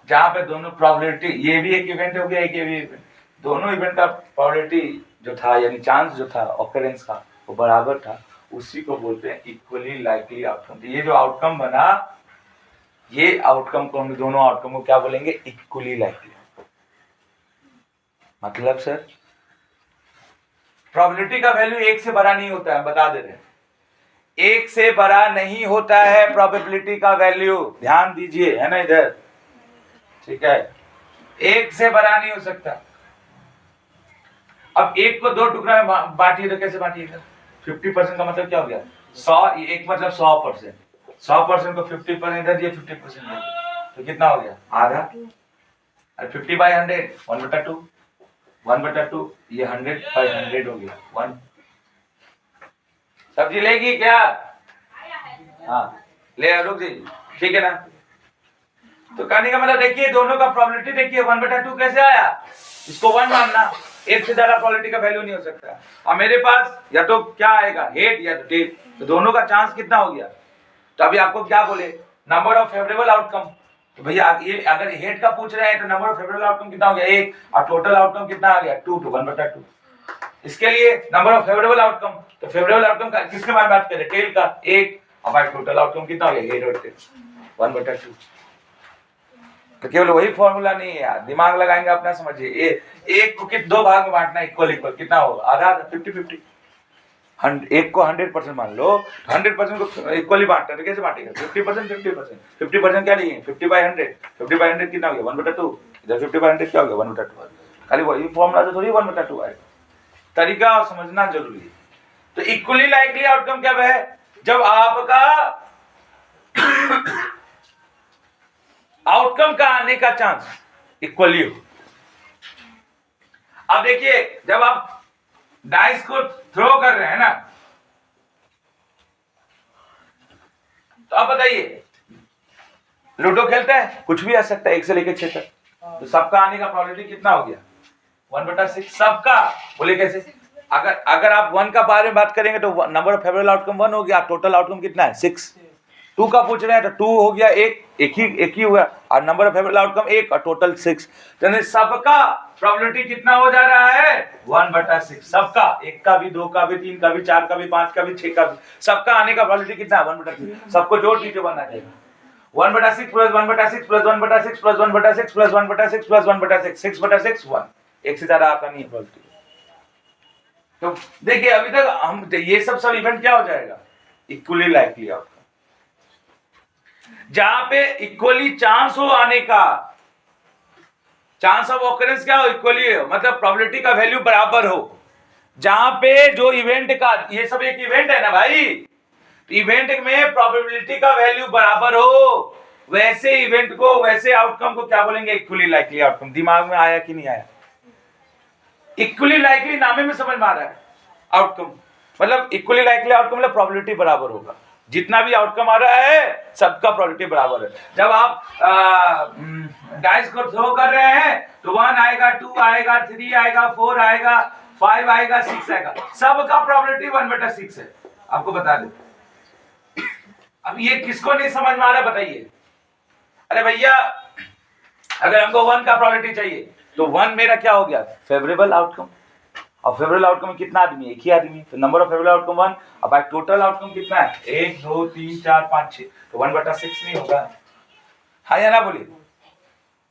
जहां पे दोनों प्रोबेबिलिटी, ये भी एक इवेंट हो गया, एक ये भी इवेंट, दोनों इवेंट का प्रोबेबिलिटी जो था यानी चांस जो था ऑकरेंस का वो बराबर था, उसी को बोलते हैं इक्वली लाइकली आउटकम। तो ये जो आउटकम बना, ये आउटकम को हम दोनों आउटकम को क्या बोलेंगे? Equally likely. मतलब सर प्रोबेबिलिटी का वैल्यू 1 से बड़ा नहीं होता है, बता दे रहे हैं। 1 से बड़ा नहीं होता है प्रोबेबिलिटी का वैल्यू, ध्यान दीजिए, है ना इधर? ठीक है, 1 से बड़ा नहीं हो सकता। अब 1 को 2 टुकड़ा में बांटिए तो कैसे बांटिएगा? 50% का मतलब क्या हो गया? 100, एक मतलब 100%। 100% को 50% इधर दिए, 50% इधर, तो कितना हो गया? आधा। और 50/100 1/2, 1/2, ये 100/100 हो गया 1। सब्जी लेगी क्या? हाँ ले, रुक दीजिए, ठीक है ना? तो कहने का मतलब देखिए दोनों का प्रोबेबिलिटी देखिए, 1/2 कैसे आया? इसको 1 मानना, 1 से ज्यादा प्रोबेबिलिटी का वैल्यू नहीं हो सकता। और मेरे पास या तो क्या आएगा? हेड या तो टेल, तो दोनों का चांस कितना हो गया? तो अभी आपको क्या बोले? Number of favourable outcome. तो भैया ये अगर हेड का पूछ रहे हैं तो नंबर ऑफ फेवरेबल आउटकम कितना हो गया? 1, और टोटल आउटकम कितना आ गया? 2 to 1/2। इसके लिए नंबर ऑफ फेवरेबल आउटकम, तो फेवरेबल आउटकम का किसके बारे में बात करें? टेल का 1, और टोटल आउटकम कितना हो गया? हेड और टेल 1/2। तो केवल वही फॉर्मूला नहीं है यार, दिमाग लगाएंगे अपना, समझिए। एक को किस 2 भाग में बांटना, इक्वल कितना होगा? आधा 50-50। 1 को 100% मान लो, 100% को इक्वली बांटना तो कैसे बांटेगा? 50% 50%। 50% क्या लिए? 50/100। 50/100 कितना हो गया? 1/2। इधर 50/100 क्या हो गया? 1/2। खाली वही फॉर्मूला तो थोड़ी 1/2 आएगा, तरीका और समझना जरूरी है। तो इक्वली लाइकली आउटकम क्या है? जब आपका आउटकम का आने का चांस इक्वली हो। अब देखिए जब आप डाइस को थ्रो कर रहे हैं ना, तो आप बताइए लूडो खेलते हैं, कुछ भी आ सकता है 1 से लेकर 6 तक, तो सबका आने का प्रोबेबिलिटी कितना हो गया? 1/6 सबका। बोले कैसे? अगर आप 1 का बारे में बात करेंगे तो नंबर ऑफ फेवरेबल आउटकम 1 हो गया, टोटल आउटकम कितना है? 6। 2 का पूछ रहे हैं तो 2 हो गया, एक ही हुआ, और नंबर ऑफ फेवरेबल आउटकम 1 और टोटल 6। तो सबका प्रोबेबिलिटी कितना हो जा रहा है? 1/6। सबका, 1 का भी, 2 का भी, 3 का भी, 4 का भी, 5 का भी, 6 का भी, सबका आने का प्रोबेबिलिटी कितना है? 1/6। सबको जोड़ दीजिए, 1 आ जाएगा। 1/6 plus 1/6 plus 1/6 plus 1/6 plus 1/6 plus 1/6, 6/6 1। एक से ज्यादा आता नहीं है प्रोबेबिलिटी। तो देखिए अभी तक हम ये सब इवेंट क्या हो जाएगा? Equally likely outcome. जहां पे इक्वली चांस हो आने का, चांस ऑफ ऑकरेंस क्या हो? इक्वली हो, मतलब प्रोबेबिलिटी का वैल्यू बराबर हो। जहां पे जो इवेंट का, ये सब एक इवेंट है ना भाई, इवेंट में प्रोबेबिलिटी का वैल्यू बराबर हो, वैसे इवेंट को, वैसे आउटकम को क्या बोलेंगे? Equally likely outcome. दिमाग में आया कि नहीं आया? इक्वली लाइकली नामे में समझ में आ रहा है। आउटकम मतलब इक्वली लाइकली आउटकम मतलब प्रोबेबिलिटी बराबर होगा। जितना भी आउटकम आ रहा है सबका प्रोबेबिलिटी बराबर है। जब आप डाइस को थ्रो कर रहे हैं तो 1 आएगा, 2 आएगा, 3 आएगा, 4 आएगा, 5 आएगा, 6 आएगा, सबका प्रोबेबिलिटी 1/6 है। आपको बता दें। अब ये किसको नहीं समझ में आ रहा बताइए? अरे भैया अगर हमको 1 का प्रोबेबिलिटी चाहिए तो 1 मेरा क्या हो गया? Favourable outcome. और फेवरेबल आउटकम में कितना आदमी? एक ही आदमी। तो नंबर ऑफ फेवरेबल आउटकम 1। अब भाई टोटल आउटकम कितना है? 1 2 3 4 5 6। तो 1/6 नहीं होगा? हाँ या ना बोलिए?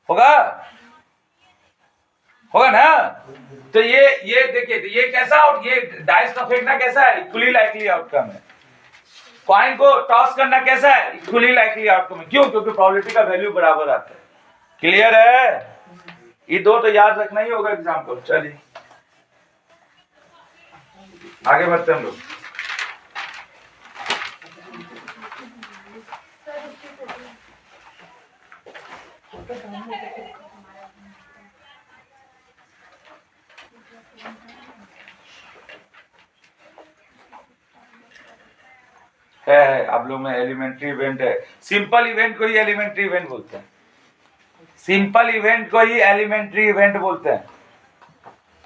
होगा? होगा ना? तो ये देखिए, तो ये कैसा आउट, ये डाइस का फेंकना कैसा है? इक्वली लाइकली आउटकम है। कॉइन को टॉस करना कैसा है? इक्वली लाइकली आउटकम है। क्यों? क्योंकि प्रोबेबिलिटी का वैल्यू बराबर आता है। क्लियर है? ये दो तो याद रखना ही होगा एग्जाम को। चलिए आगे बढ़ते हम लोग। है आप लोग में एलिमेंट्री इवेंट है। सिंपल इवेंट को ही एलिमेंट्री इवेंट बोलते हैं। सिंपल इवेंट को ही एलिमेंट्री इवेंट बोलते हैं।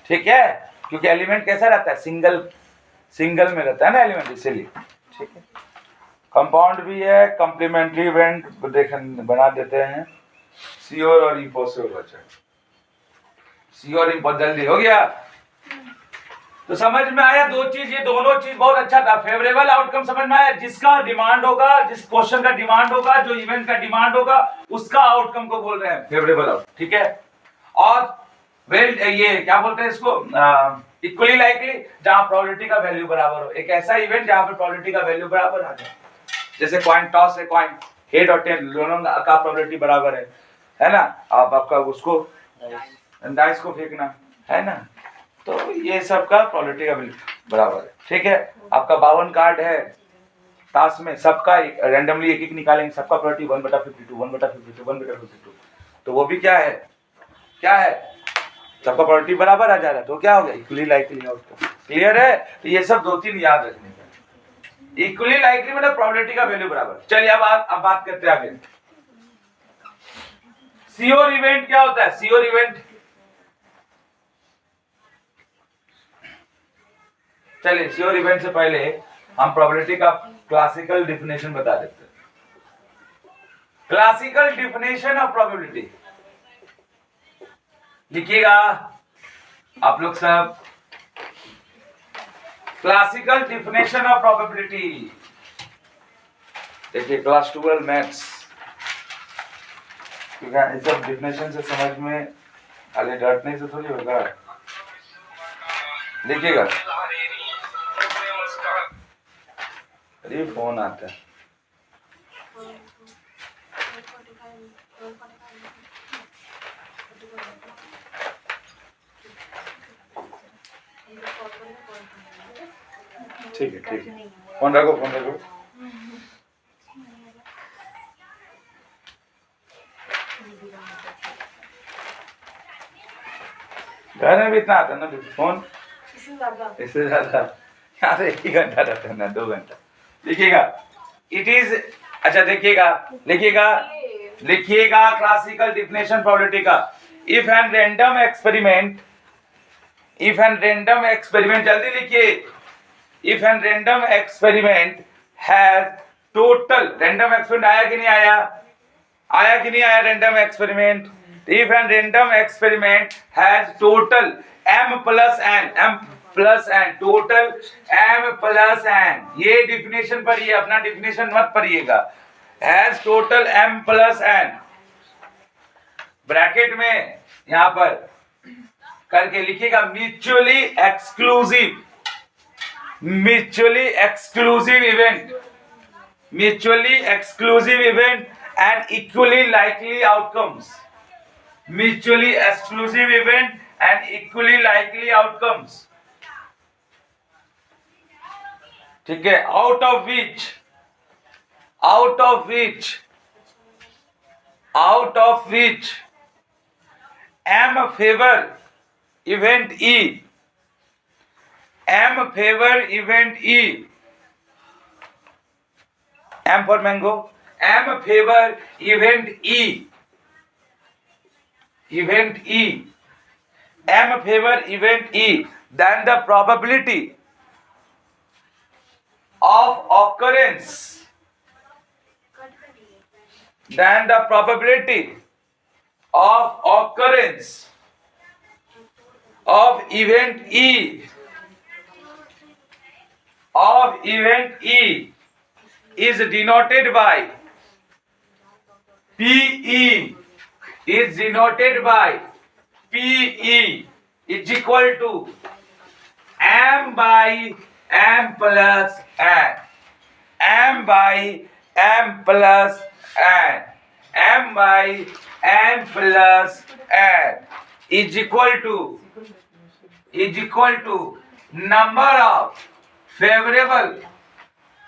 ठीक है? क्योंकि एलिमेंट कैसा रहता है? सिंगल में रहता है ना एलिमेंट, इसीलिए। ठीक है? कंपाउंड भी है, कॉम्प्लीमेंट्री इवेंट बना देते हैं। श्योर और इम्पॉसिबल बचा। श्योर इम्पॉसिबल जल्दी हो गया। तो समझ में आया दो चीज, ये दोनों चीज बहुत अच्छा था। फेवरेबल आउटकम समझ में आया, जिसका डिमांड होगा, जिस क्वेश्चन का डिमांड होगा, जो इवेंट का डिमांड होगा, उसका आउटकम को बोल रहे हैं फेवरेबल आउटकम। ठीक है? और वेल ये क्या बोलते हैं इसको? इक्वली लाइकली, जहां प्रोबेबिलिटी का वैल्यू बराबर हो। एक ऐसा इवेंट जहां पर प्रोबेबिलिटी का वैल्यू बराबर आ जाए। जैसे कॉइन टॉस है, कॉइन हेड और टेल दोनों का प्रोबेबिलिटी बराबर है ना? आप आपका उसको डाइस को फेंकना है ना, तो ये सब का प्रोबेबिलिटी का वैल्यू बराबर है। ठीक है? आपका 52 कार्ड है ताश में, सबका रैंडमली एक निकालेंगे, सबका प्रोबेबिलिटी 1/52 1/52 1/52। तो वो भी क्या है? क्या है? सबका प्रोबेबिलिटी बराबर आ जा रहा है, तो क्या हो गया? Equally likely outcome. क्लियर है? तो ये सब 2-3 याद रखने का। इक्वली लाइकली मतलब प्रोबेबिलिटी का वैल्यू बराबर। चलिए अब बात करते हैं आगे। श्योर इवेंट क्या होता है? श्योर इवेंट, चलिए श्योर इवेंट से पहले हम प्रोबेबिलिटी का क्लासिकल डिफिनेशन बता देते हैं। क्लासिकल डिफिनेशन ऑफ प्रोबेबिलिटी लिखिएगा आप लोग सब। क्लासिकल डिफिनेशन ऑफ प्रोबेबिलिटी देखिए, क्लास 12 मैथ्स। ठीक है? इस सब डिफिनेशन से समझ में आगे डरने से थोड़ी होगा। लिखिएगा। अरे फोन आता है। ठीक है, ठीक है, फोन रखो, फोन रखो। घर में भी इतना आता है ना फोन, इससे ज्यादा यहाँ से 1 घंटा रहता है ना, 2 घंटा। लिखिएगा इट इज, अच्छा देखिएगा, लिखिएगा क्लासिकल डिफिनेशन प्रोबेबिलिटी का। इफ एन रैंडम एक्सपेरिमेंट, जल्दी लिखिए। If an random experiment has total random experiment आया कि नहीं आया, आया कि नहीं आया random experiment. If an random experiment has total m plus n, total m plus n, ये डिफिनेशन पढ़िए, अपना डिफिनेशन मत पढ़िएगा। Has total m plus n, bracket में यहां पर करके लिखिएगा mutually exclusive, mutually exclusive event, mutually exclusive event and equally likely outcomes, mutually exclusive event and equally likely outcomes. ठीक है, out of which m favor event E, m favor event E, m for mango, m favor event E, m favor event E, then the probability of occurrence, then the probability of occurrence of event E, is denoted by PE, is denoted by PE is equal to m by m plus n, m by m plus n, m by m plus n is equal to number of favourable,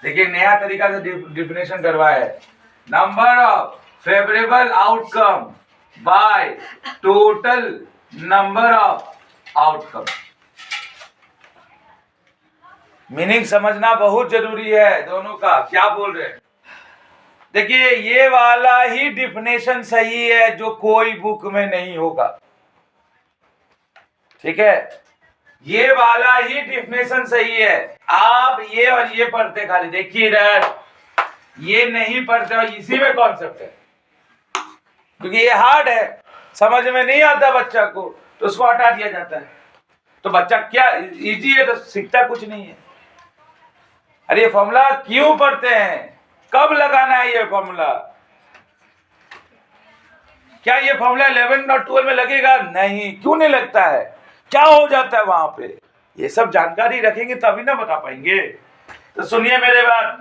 देखिए नया तरीका से definition करवाया है, number of favourable outcome by total number of outcome. Meaning समझना बहुत जरूरी है दोनों का, क्या बोल रहे हैं। देखिए ये वाला ही डिफिनेशन सही है जो कोई बुक में नहीं होगा, ठीक है, ये वाला ही डिफिनेशन सही है। आप ये और ये पढ़ते खाली, देखिए इधर ये नहीं पढ़ते और इसी में कॉन्सेप्ट है, क्योंकि ये हार्ड है, समझ में नहीं आता बच्चा को तो उसको हटा दिया जाता है। तो बच्चा क्या इजी है तो सीखता कुछ नहीं है। अरे ये फॉर्मूला क्यों पढ़ते हैं, कब लगाना है ये फॉर्मूला, क्या ये फॉर्मूला 11 और 12 में लगेगा, नहीं, क्यों नहीं लगता है, क्या हो जाता है वहां पे, ये सब जानकारी रखेंगे तभी ना बता पाएंगे। तो सुनिए मेरे बात,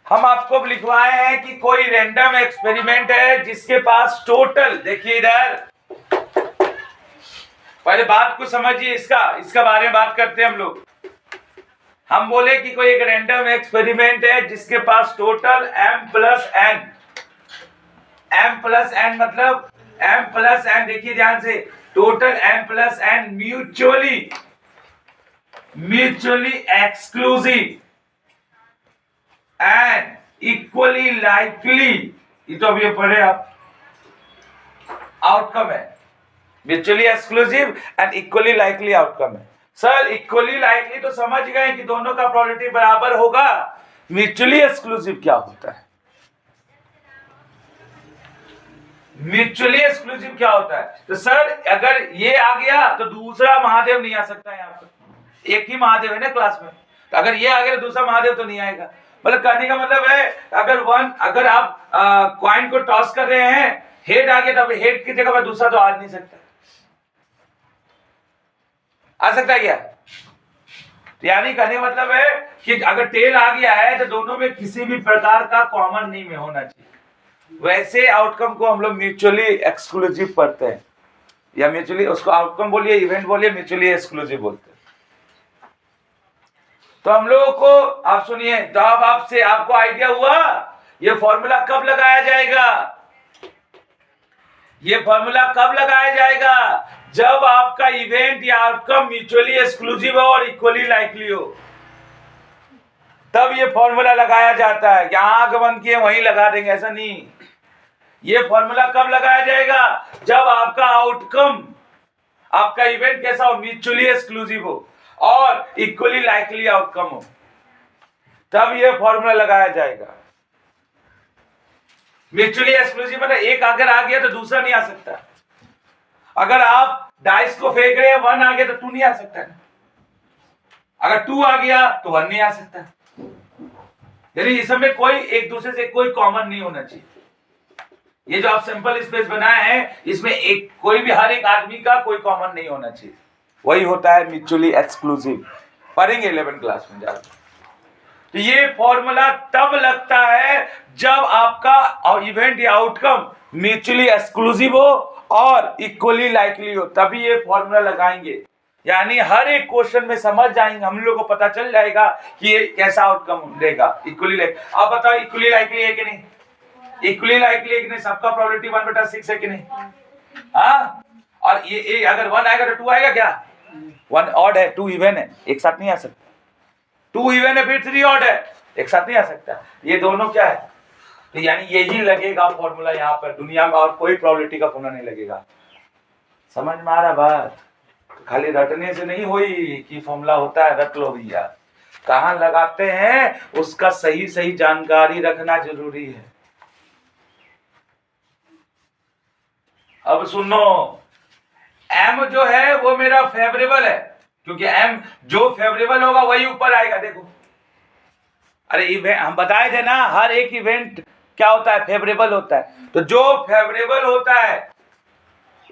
हम आपको लिखवाए हैं कि कोई रैंडम एक्सपेरिमेंट है जिसके पास टोटल, देखिए इधर पहले बात को समझिए, इसका बारे में बात करते हैं हम लोग। हम बोले कि कोई एक रैंडम एक्सपेरिमेंट है जिसके पास टोटल m प्लस n, मतलब m प्लस n, देखिए ध्यान से, total m plus n mutually exclusive and equally likely, ये तो अभी ये पढ़े आप, आउटकम है, mutually exclusive and equally likely outcome है। सर इक्वली लाइकली तो समझ गए कि दोनों का प्रोबेबिलिटी बराबर होगा, म्यूचुअली एक्सक्लूसिव क्या होता है, म्यूचुअली एक्सक्लूसिव क्या होता है। तो सर अगर ये आ गया तो दूसरा महादेव नहीं आ सकता यहाँ पर, एक ही महादेव है ना क्लास में, तो अगर ये आ गया तो दूसरा महादेव तो नहीं आएगा। मतलब कहने का मतलब है अगर आप कॉइन को टॉस कर रहे हैं, हेड आ गया तो हेड की जगह पर दूसरा तो आ नहीं सकता, आ सकता है क्या, यानी कहने का मतलब है कि अगर टेल आ गया है तो दोनों में किसी भी प्रकार का कॉमन नहीं में होना चाहिए। वैसे आउटकम को हम लोग म्यूचुअली एक्सक्लूसिव पढ़ते हैं, या म्यूचुअली, उसको आउटकम बोलिए, इवेंट बोलिए, म्यूचुअली एक्सक्लूसिव बोलते हैं। तो हम लोगों को, आप सुनिए, तो अब आपको आइडिया हुआ ये फॉर्मूला कब लगाया जाएगा, ये फॉर्मूला कब लगाया जाएगा, जब आपका इवेंट या आउटकम म्यूचुअली एक्सक्लूसिव हो और इक्वली लाइकली हो, तब ये फॉर्मूला लगाया जाता है। यहां आंख बंद किए वहीं लगा देंगे, ऐसा नहीं। ये फॉर्मूला कब लगाया जाएगा, जब आपका आउटकम, आपका इवेंट कैसा हो, म्यूचुअली एक्सक्लूसिव हो और इक्वली लाइकली आउटकम हो। तब ये फॉर्मूला लगाया जाएगा। म्यूचुअली एक्सक्लूसिव मतलब एक अगर आ गया तो दूसरा नहीं आ सकता। अगर आप डाइस को फेंक रहे हैं, 1 आ गया तो 2 नहीं आ सकता है। अगर 2 आ गया तो 1 नहीं आ सकता। यानी इसमें कोई एक दूसरे से कोई कॉमन नहीं होना चाहिए। ये जो आप सिंपल स्पेस बनाए हैं, इसमें एक कोई भी हर एक आदमी का कोई कॉमन नहीं होना चाहिए। वही होता है म्यूचुअली एक्सक्लूसिव। पढ़ेंगे 11th क्लास में जाकर। तो ये फॉर्मूला तब लगता है जब आपका इवेंट या आउटकम म्यूचुअली एक्सक्लूसिव हो और इक्वली लाइकली हो, तभी ये फॉर्मूला लगाएंगे। यानी हर एक क्वेश्चन में समझ जाएंगे, हम लोग को पता चल जाएगा कि ये कैसा आउटकम देगा। इक्वली लाइक, आप बताओ इक्वली लाइकली है कि नहीं? इक्वली लाइकली है कि नहीं? सबका प्रोबेबिलिटी 1/6 है कि नहीं? हाँ, और ये अगर 1 आएगा तो 2 आएगा क्या? 1 ऑड है, 2 इवन है, एक साथ नहीं आ सकता। 2 इवन है फिर 3 ऑड है, एक साथ नहीं आ सकता। ये दोनों क्या है? तो यानी यही लगेगा फॉर्मूला यहाँ पर, दुनिया में और कोई प्रोबेबिलिटी का फॉर्मूला नहीं लगेगा। समझ में आ रहा बात? खाली रटने से नहीं हुई कि फॉर्मूला होता है, रट लो भैया। कहाँ लगाते हैं उसका सही सही जानकारी रखना जरूरी है। अब सुनो, एम जो है वो मेरा फेवरेबल है, क्योंकि एम जो फेवरेबल होगा वही ऊपर आएगा। देखो, अरे इवेंट हम बताए थे ना, हर एक इवेंट क्या होता है? फेवरेबल होता है। तो जो फेवरेबल होता है,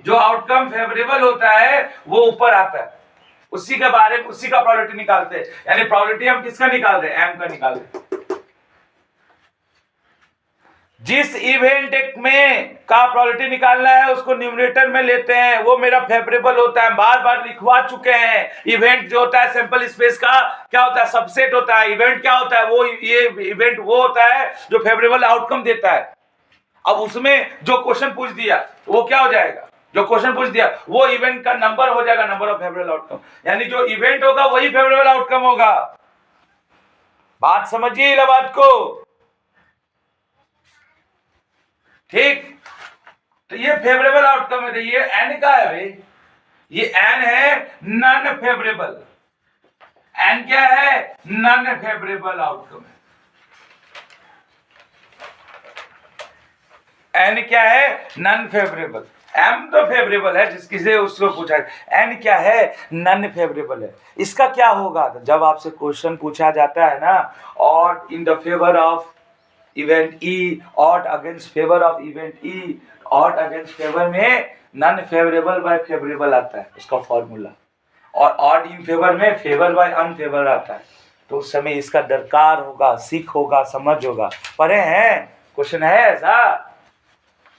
जो आउटकम फेवरेबल होता है वो ऊपर आता है। उसी के बारे में उसी का प्रोबेबिलिटी निकालते हैं। यानी प्रोबेबिलिटी हम किसका निकाल रहे हैं? एम का निकाल रहे हैं। जिस इवेंट में का प्रोबेबिलिटी निकालना है उसको न्यूमरेटर में लेते हैं, वो मेरा फेवरेबल होता है। बार बार लिखवा चुके हैं। इवेंट जो होता है सैंपल स्पेस का क्या होता है? सबसेट होता है। इवेंट क्या होता है? वो ये इवेंट वो होता है जो फेवरेबल आउटकम देता है। अब उसमें जो क्वेश्चन पूछ दिया वो क्या हो जाएगा? जो क्वेश्चन पूछ दिया वो इवेंट का नंबर हो जाएगा, नंबर ऑफ फेवरेबल आउटकम। यानी जो इवेंट होगा वही फेवरेबल आउटकम होगा। बात समझिए इस बात को, ठीक? तो ये फेवरेबल आउटकम है। तो ये एन का है भाई, ये एन है नॉन फेवरेबल। एन क्या है? नॉन फेवरेबल आउटकम है। एन क्या है? Non favourable. एम तो फेवरेबल है, जिसकी से उसको पूछा। एन क्या है? नॉन फेवरेबल है। इसका क्या होगा? जब आपसे क्वेश्चन पूछा जाता है ना, और in the favour of event E, odd against favour of event E, odd against favour में नॉन फेवरेबल बाय फेवरेबल आता है उसका फॉर्मूला, और ऑड इन फेवर में फेवर बाय अनफेवर आता है। तो उस समय इसका दरकार होगा, सीख होगा, समझ होगा। पढ़े हैं? क्वेश्चन है ऐसा?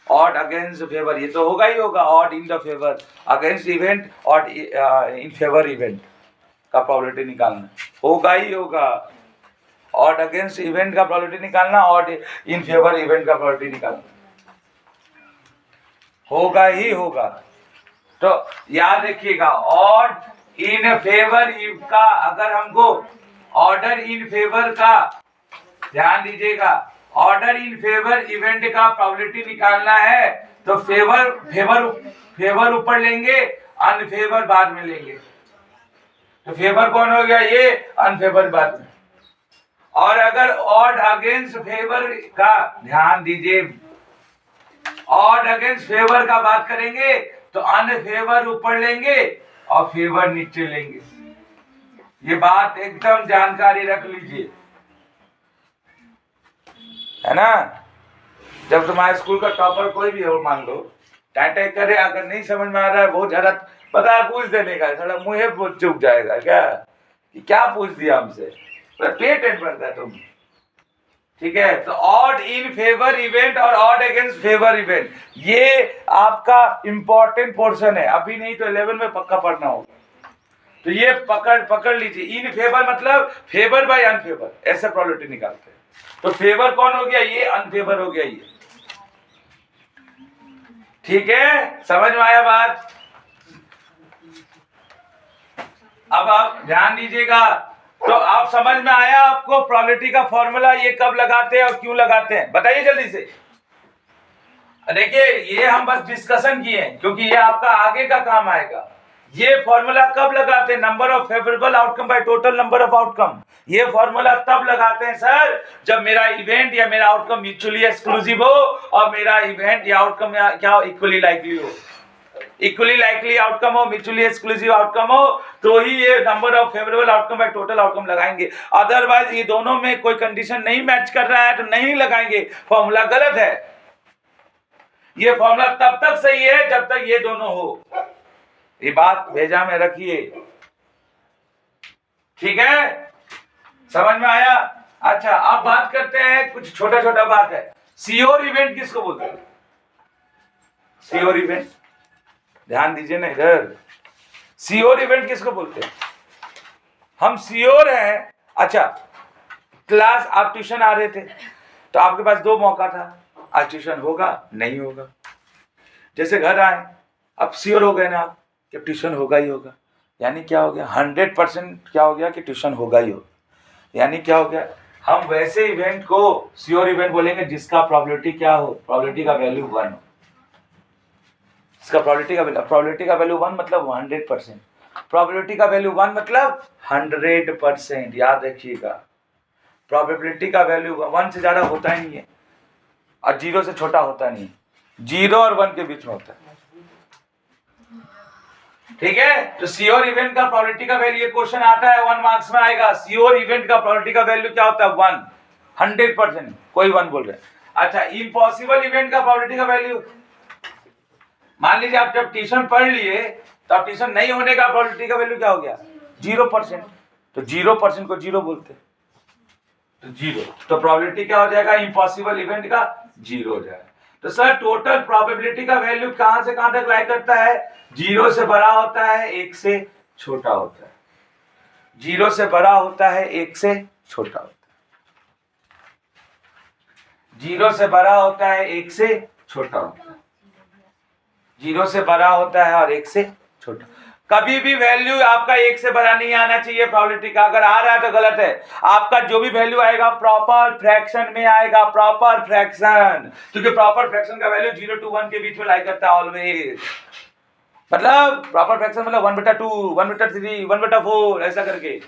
ऑड अगेंस्ट फेवर, ये तो होगा ही होगा। Odd in the favour, against event, odd in favour event का प्रोबेबिलिटी निकालना होगा ही होगा। ऑड अगेंस्ट इवेंट का प्रोबेबिलिटी निकालना, ऑड इन फेवर इवेंट का प्रोबेबिलिटी निकालना होगा ही होगा। तो याद रखिएगा, ऑड इन फेवर का, अगर हमको ऑर्डर इन फेवर का, ध्यान दीजिएगा, ऑर्डर इन फेवर इवेंट का प्रोबेबिलिटी निकालना है तो फेवर फेवर फेवर ऊपर लेंगे, अनफेवर बाद में लेंगे। तो फेवर कौन हो गया? ये। अनफेवर बाद में। और अगर ऑड अगेंस्ट फेवर का, ध्यान दीजिए, ऑड अगेंस्ट फेवर का बात करेंगे तो अनफेवर ऊपर लेंगे और फेवर नीचे लेंगे। ये बात एकदम जानकारी रख लीजिए, है ना? जब तुम्हारे स्कूल का टॉपर कोई भी हो, मान लो टाइट करे, अगर नहीं समझ में आ रहा है, बहुत ज्यादा पता है, पूछ देने का, थोड़ा मुंह चुप जाएगा क्या कि क्या पूछ दिया हमसे, पेट बनता है तुम। ठीक है? तो ऑड इन फेवर इवेंट और ऑड अगेंस्ट फेवर इवेंट, ये आपका इंपॉर्टेंट पोर्शन है। अभी नहीं तो 11 में पक्का पढ़ना होगा। तो ये पकड़ लीजिए। इन फेवर मतलब फेवर बाय अनफेवर, ऐसे प्रोबेबिलिटी निकालते हैं। तो फेवर कौन हो गया? ये। अनफेवर हो गया ये। ठीक है? समझ में आया बात? अब आप ध्यान दीजिएगा। तो आप समझ में आया आपको प्रोबेबिलिटी का फॉर्मूला ये कब लगाते हैं और क्यों लगाते हैं? बताइए जल्दी से। देखिए, ये हम बस डिस्कशन किए हैं, क्योंकि ये आपका आगे का काम आएगा। ये फॉर्मूला कब लगाते हैं? Number of favourable outcome by total number of outcome. ये फॉर्मूला तब लगाते हैं सर जब मेरा इवेंट या मेरा आउटकम म्यूचुअली एक्सक्लूसिव हो और मेरा इवेंट या आउटकम क्या इक्वली लाइकली हो। इक्वली लाइकली आउटकम हो, म्यूचुअली एक्सक्लूसिव आउटकम हो, तो ही ये number of favourable outcome by total outcome लगाएंगे। अदरवाइज ये दोनों में कोई कंडीशन नहीं मैच कर रहा है तो नहीं लगाएंगे, फॉर्मूला गलत है। ये फॉर्मूला तब तक सही है जब तक ये दोनों हो। ये बात भेजा में रखिए, ठीक है? समझ में आया? अच्छा, अब बात करते हैं कुछ छोटा छोटा बात है। श्योर इवेंट किसको बोलते हैं? श्योर इवेंट, ध्यान दीजिए ना इधर। श्योर इवेंट किसको बोलते हैं? हम श्योर हैं। अच्छा, क्लास आप ट्यूशन आ रहे थे तो आपके पास 2 मौका था, आज ट्यूशन होगा नहीं होगा। जैसे घर आए अब श्योर हो गए ना आप कि ट्यूशन होगा ही होगा, यानी क्या हो गया? 100% क्या हो गया कि ट्यूशन होगा ही होगा। यानी क्या हो गया? हम वैसे इवेंट को श्योर इवेंट बोलेंगे जिसका प्रोबेबिलिटी क्या हो, प्रोबेबिलिटी का वैल्यू 1 हो। इसका प्रोबेबिलिटी का वैल्यू 1 मतलब 100%। प्रोबेबिलिटी का वैल्यू 1 मतलब 100%। याद रखिएगा, प्रोबेबिलिटी का वैल्यू 1 से ज्यादा होता ही नहीं है और 0 से छोटा होता नहीं है। 0 और 1 के बीच में होता है, ठीक है? तो श्योर इवेंट का प्रोबेबिलिटी का वैल्यू, ये क्वेश्चन आता है 1 मार्क्स में आएगा। श्योर इवेंट का प्रोबेबिलिटी का वैल्यू क्या होता है? 1, 100%। कोई 1 बोल रहे हैं। अच्छा, इम्पॉसिबल इवेंट का प्रोबेबिलिटी का वैल्यू, मान लीजिए आप जब ट्यूशन पढ़ लिए तो आप ट्यूशन नहीं होने का प्रोबेबिलिटी का वैल्यू क्या हो गया? 0%। तो 0% को 0 बोलते हैं, तो 0। तो प्रोबेबिलिटी क्या हो जाएगा? इम्पॉसिबल इवेंट का 0 हो जाएगा। तो सर टोटल प्रोबेबिलिटी का वैल्यू कहां से कहां तक लाई करता है? 0 से बड़ा होता है, 1 से छोटा होता है। 0 से बड़ा होता है, 1 से छोटा होता है। 0 से बड़ा होता है, 1 से छोटा होता है। 0 से बड़ा होता है और 1 से छोटा। कभी भी वैल्यू आपका 1 से बड़ा नहीं आना चाहिए प्रोबेबिलिटी का। अगर आ रहा है तो गलत है। आपका जो भी वैल्यू आएगा प्रॉपर फ्रैक्शन में आएगा, प्रॉपर फ्रैक्शन, क्योंकि प्रॉपर फ्रैक्शन का वैल्यू 0 to 1 के बीच में लाई करता है ऑलवेज। मतलब प्रॉपर फ्रैक्शन मतलब 1/2, 1/3, 1/4 ऐसा करके।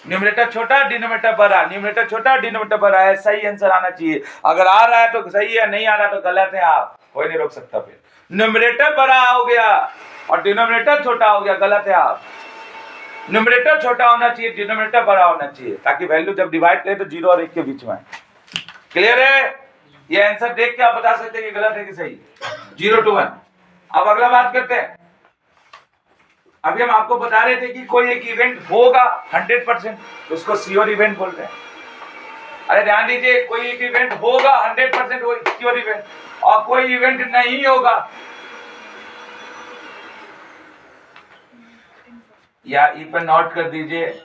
न्यूमरेटर छोटा, डिनोमिनेटर बड़ा, न्यूमरेटर छोटा, डिनोमिनेटर बड़ा है। सही आंसर आना चाहिए। अगर आ रहा है तो सही है, नहीं आ रहा तो गलत है। आप कोई नहीं रोक सकता। फिर न्यूमरेटर बड़ा हो गया और डिनोमिनेटर छोटा हो गया, गलत है। आप न्यूमरेटर छोटा होना चाहिए, डिनोमिनेटर बड़ा होना चाहिए, ताकि वैल्यू जब डिवाइड करें तो 0 और 1 के बीच में। क्लियर है? ये आंसर देख के आप बता सकते हैं कि गलत है कि सही। 0 to 1। अब अगला बात करते हैं। अभी हम आपको बता रहे थे कि कोई एक इवेंट होगा 100%, तो उसको श्योर इवेंट बोल रहे हैं। अरे ध्यान दीजिए, कोई एक इवेंट होगा 100% वो श्योर इवेंट, और कोई इवेंट नहीं होगा या ई पर नोट कर दीजिए,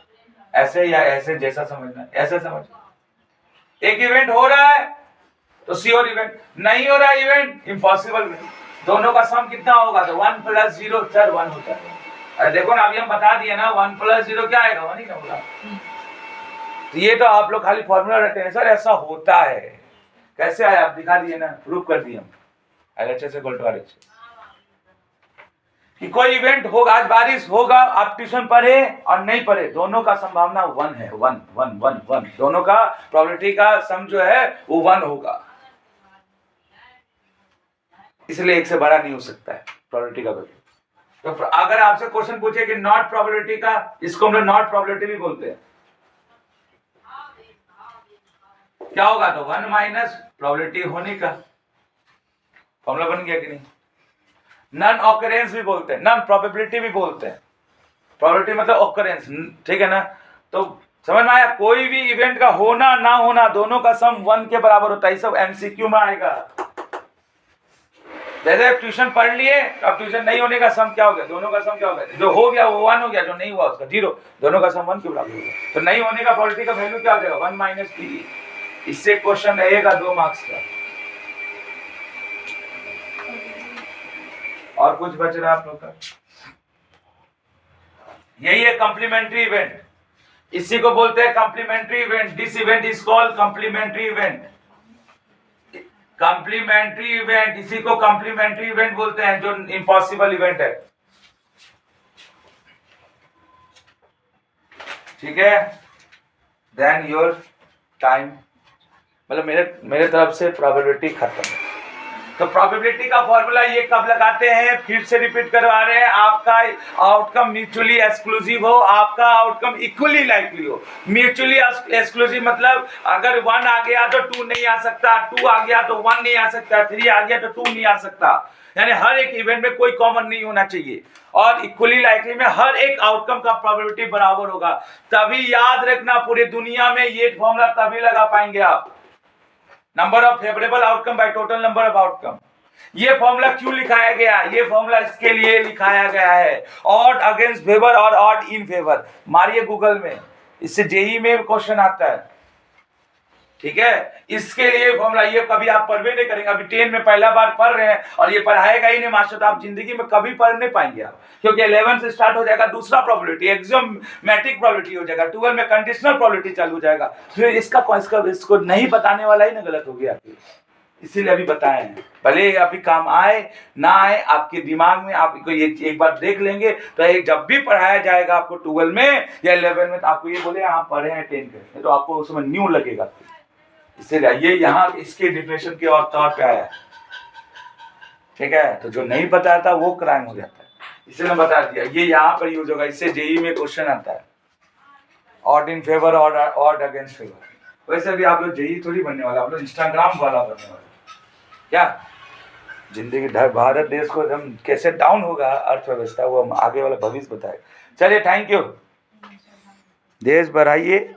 ऐसे या ऐसे, जैसा समझना ऐसे समझ। एक इवेंट हो रहा है तो श्योर इवेंट, नहीं हो रहा इवेंट इम्पॉसिबल इवेंट। दोनों का सम कितना होगा? तो 1 + 0 सर 1 होता है। अरे देखो ना, अभी हम बता दिए ना, 1 + 0 क्या आएगा? 1 ही ना होगा। तो ये तो आप लोग खाली फॉर्मूला रखते हैं सर, ऐसा होता है। कैसे आया? आप दिखा दिए ना, प्रूव कर दिए हम। LHS = RHS कि कोई इवेंट होगा, आज बारिश होगा, आप ट्यूशन पढ़े और नहीं पढ़े, दोनों का संभावना 1 है। 1 1 1 1 दोनों का प्रोबेबिलिटी का सम जो है वो 1 होगा। इसलिए 1 से बड़ा नहीं हो सकता है प्रोबेबिलिटी का वैल्यू। तो अगर आपसे क्वेश्चन पूछे कि नॉट प्रोबेबिलिटी का, इसको हम लोग नॉट प्रोबेबिलिटी भी बोलते हैं, क्या होगा? तो 1 माइनस प्रोबेबिलिटी होने का। फॉर्मूला बन गया कि नहीं? नॉन ऑकरेंस भी बोलते हैं, नॉन प्रोबेबिलिटी भी बोलते हैं। प्रोबेबिलिटी मतलब ऑकरेंस, ठीक है ना? तो समझ में आया? कोई भी इवेंट का होना ना होना, दोनों का सम 1 के बराबर होता है। सब MCQ में आएगा। जैसे ट्यूशन पढ़ लिए, अब ट्यूशन नहीं होने का सम क्या हो गया? दोनों का सम क्या हो गया? जो हो गया वो 1 हो गया, जो नहीं हुआ उसका 0। दोनों का सम 1 के बराबर हो गया। तो नहीं होने का प्रोबेबिलिटी का वैल्यू क्या हो जाएगा? 1 - 3। इससे क्वेश्चन रहेगा 2 मार्क्स का। और कुछ बच रहा है आप लोग का? यही है कॉम्प्लीमेंट्री इवेंट। इसी को बोलते हैं complementary event. This event is called complementary event. Complementary event, इसी को कॉम्प्लीमेंट्री इवेंट बोलते हैं, जो इम्पॉसिबल इवेंट है। ठीक है, देन योर टाइम, मतलब मेरे तरफ से प्रोबेबिलिटी खत्म। तो प्रोबेबिलिटी का फॉर्मूला ये कब लगाते हैं, फिर से रिपीट करवा रहे हैं, आपका आउटकम म्यूचुअली एक्सक्लूसिव हो, आपका आउटकम इक्वली लाइकली हो। म्यूचुअली एक्सक्लूसिव मतलब अगर 1 आ गया तो 2 नहीं आ सकता, 2 आ गया तो 1 नहीं आ सकता, 3 आ गया तो 2 नहीं आ सकता, यानी हर एक इवेंट में कोई कॉमन नहीं होना चाहिए। और इक्वली लाइकली में हर एक आउटकम का प्रोबेबिलिटी बराबर होगा। तभी याद रखना, पूरी दुनिया में ये फॉर्मूला तभी लगा पाएंगे आप, number of favourable outcome by total number of outcome. ये फॉर्मूला क्यों लिखाया गया, ये फॉर्मूला इसके लिए लिखाया गया है, ऑड अगेंस्ट फेवर और ऑड इन फेवर। मारिए गूगल में, इससे जेई में क्वेश्चन आता है, ठीक है। इसके लिए फॉर्मूला, ये कभी आप पढ़ भी नहीं करेंगे, अभी 10 में पहला बार पढ़ रहे हैं और ये पढ़ाएगा ही नहीं मास्टर, तो आप जिंदगी में कभी पढ़ नहीं पाएंगे आप, क्योंकि 11 से स्टार्ट हो जाएगा दूसरा प्रोबेबिलिटी, एक्सियोमेटिक प्रोबेबिलिटी हो जाएगा, 12 में कंडीशनल प्रोबेबिलिटी चालू हो जाएगा। फिर इसको नहीं बताने वाला ही ना गलत हो गया, इसीलिए अभी बताए हैं। भले अभी काम आए ना आए आपके दिमाग में, आपको ये एक बार देख लेंगे तो एक जब भी पढ़ाया जाएगा आपको 12 में या 11 में, तो आपको ये बोले आप पढ़े हैं 10 के, तो आपको उसमें न्यू लगेगा। इसीलिए ये यहाँ इसके डिफिनेशन के और तौर पे आया है, ठीक है। तो जो नहीं बताया था वो क्राइम हो जाता है, इसलिए मैं बता दिया, ये यहाँ पर यूज होगा। इससे जेई में क्वेश्चन आता है, ऑड इन फेवर और ऑड अगेंस्ट फेवर। वैसे भी आप लोग जेई थोड़ी बनने वाला, आप लोग इंस्टाग्राम वाला बनने वाला। क्या जिंदगी भारत देश को हम कैसे डाउन होगा अर्थव्यवस्था, वो हम आगे वाला भविष्य बताएगा। चलिए, थैंक यू, देश बढ़ाइए।